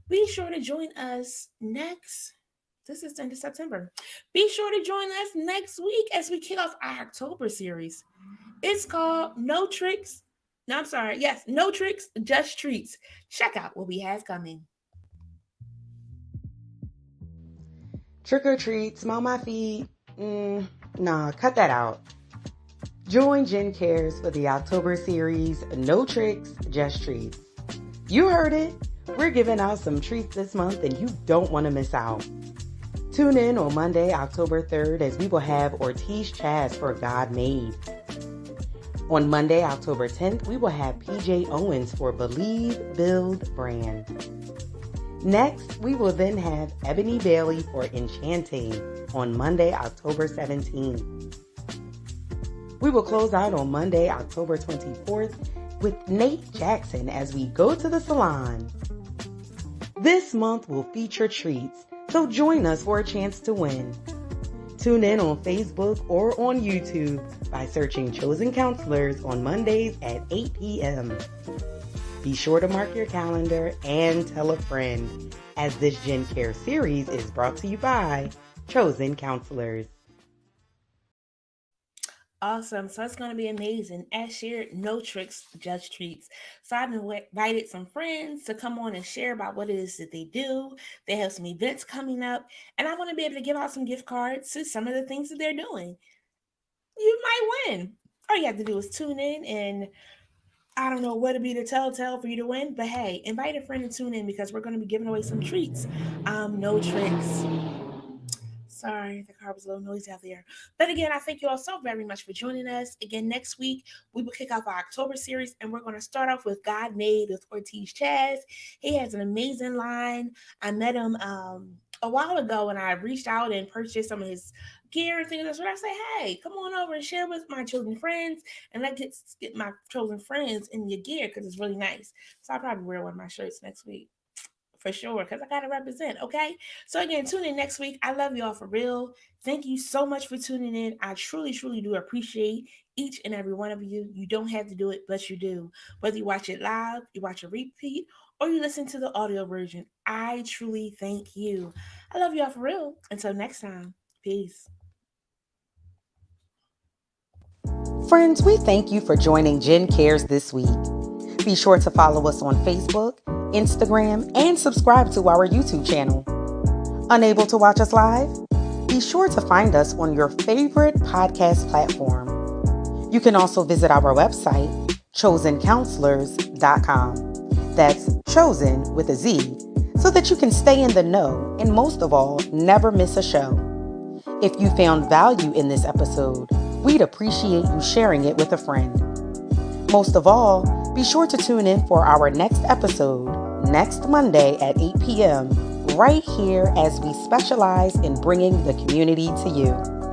Be sure to join us next. This is the end of September. Be sure to join us next week as we kick off our October series. It's called No Tricks. No, I'm sorry. Yes, No Tricks, Just Treats. Check out what we have coming. Trick or treat, smell my feet. Nah, cut that out. Join Jen Cares for the October series, No Tricks, Just Treats. You heard it. We're giving out some treats this month and you don't want to miss out. Tune in on Monday, October 3rd as we will have Ortiz Chaz for God Made. On Monday, October 10th, we will have PJ Owens for Believe, Build, Brand. Next, we will then have Ebony Bailey for Enchanting on Monday, October 17th. We will close out on Monday, October 24th with Nate Jackson as we go to the salon. This month will feature treats, so join us for a chance to win. Tune in on Facebook or on YouTube by searching Chosen Counselors on Mondays at 8 p.m. Be sure to mark your calendar and tell a friend, as this Gen Care series is brought to you by Chosen Counselors. Awesome. So it's going to be amazing. As shared, No Tricks, Just Treats. So I've invited some friends to come on and share about what it is that they do. They have some events coming up, and I want to be able to give out some gift cards to some of the things that they're doing. You might win. All you have to do is tune in, and I don't know what to be the telltale for you to win, but hey, invite a friend and tune in because we're going to be giving away some treats. No Tricks. Sorry, the car was a little noisy out there. But again, I thank you all so very much for joining us. Again, next week, we will kick off our October series, and we're going to start off with God Made with Ortiz Chaz. He has an amazing line. I met him a while ago, and I reached out and purchased some of his gear and things. That's what I say, hey, come on over and share with my chosen friends, and let's get my chosen friends in your gear because it's really nice. So I'll probably wear one of my shirts next week for sure because I gotta represent. Okay, so again, tune in next week. I love y'all for real. Thank you so much for tuning in. I truly do appreciate each and every one of you. You don't have to do it, but you do. Whether you watch it live, you watch a repeat, or you listen to the audio version, I truly thank you. I love y'all for real. Until next time, peace. Friends, we thank you for joining Jen Cares this week. Be sure to follow us on Facebook, Instagram, and subscribe to our YouTube channel. Unable to watch us live? Be sure to find us on your favorite podcast platform. You can also visit our website, chosencounselors.com. That's chosen with a Z, so that you can stay in the know and most of all, never miss a show. If you found value in this episode, we'd appreciate you sharing it with a friend. Most of all, be sure to tune in for our next episode next Monday at 8 p.m. right here as we specialize in bringing the community to you.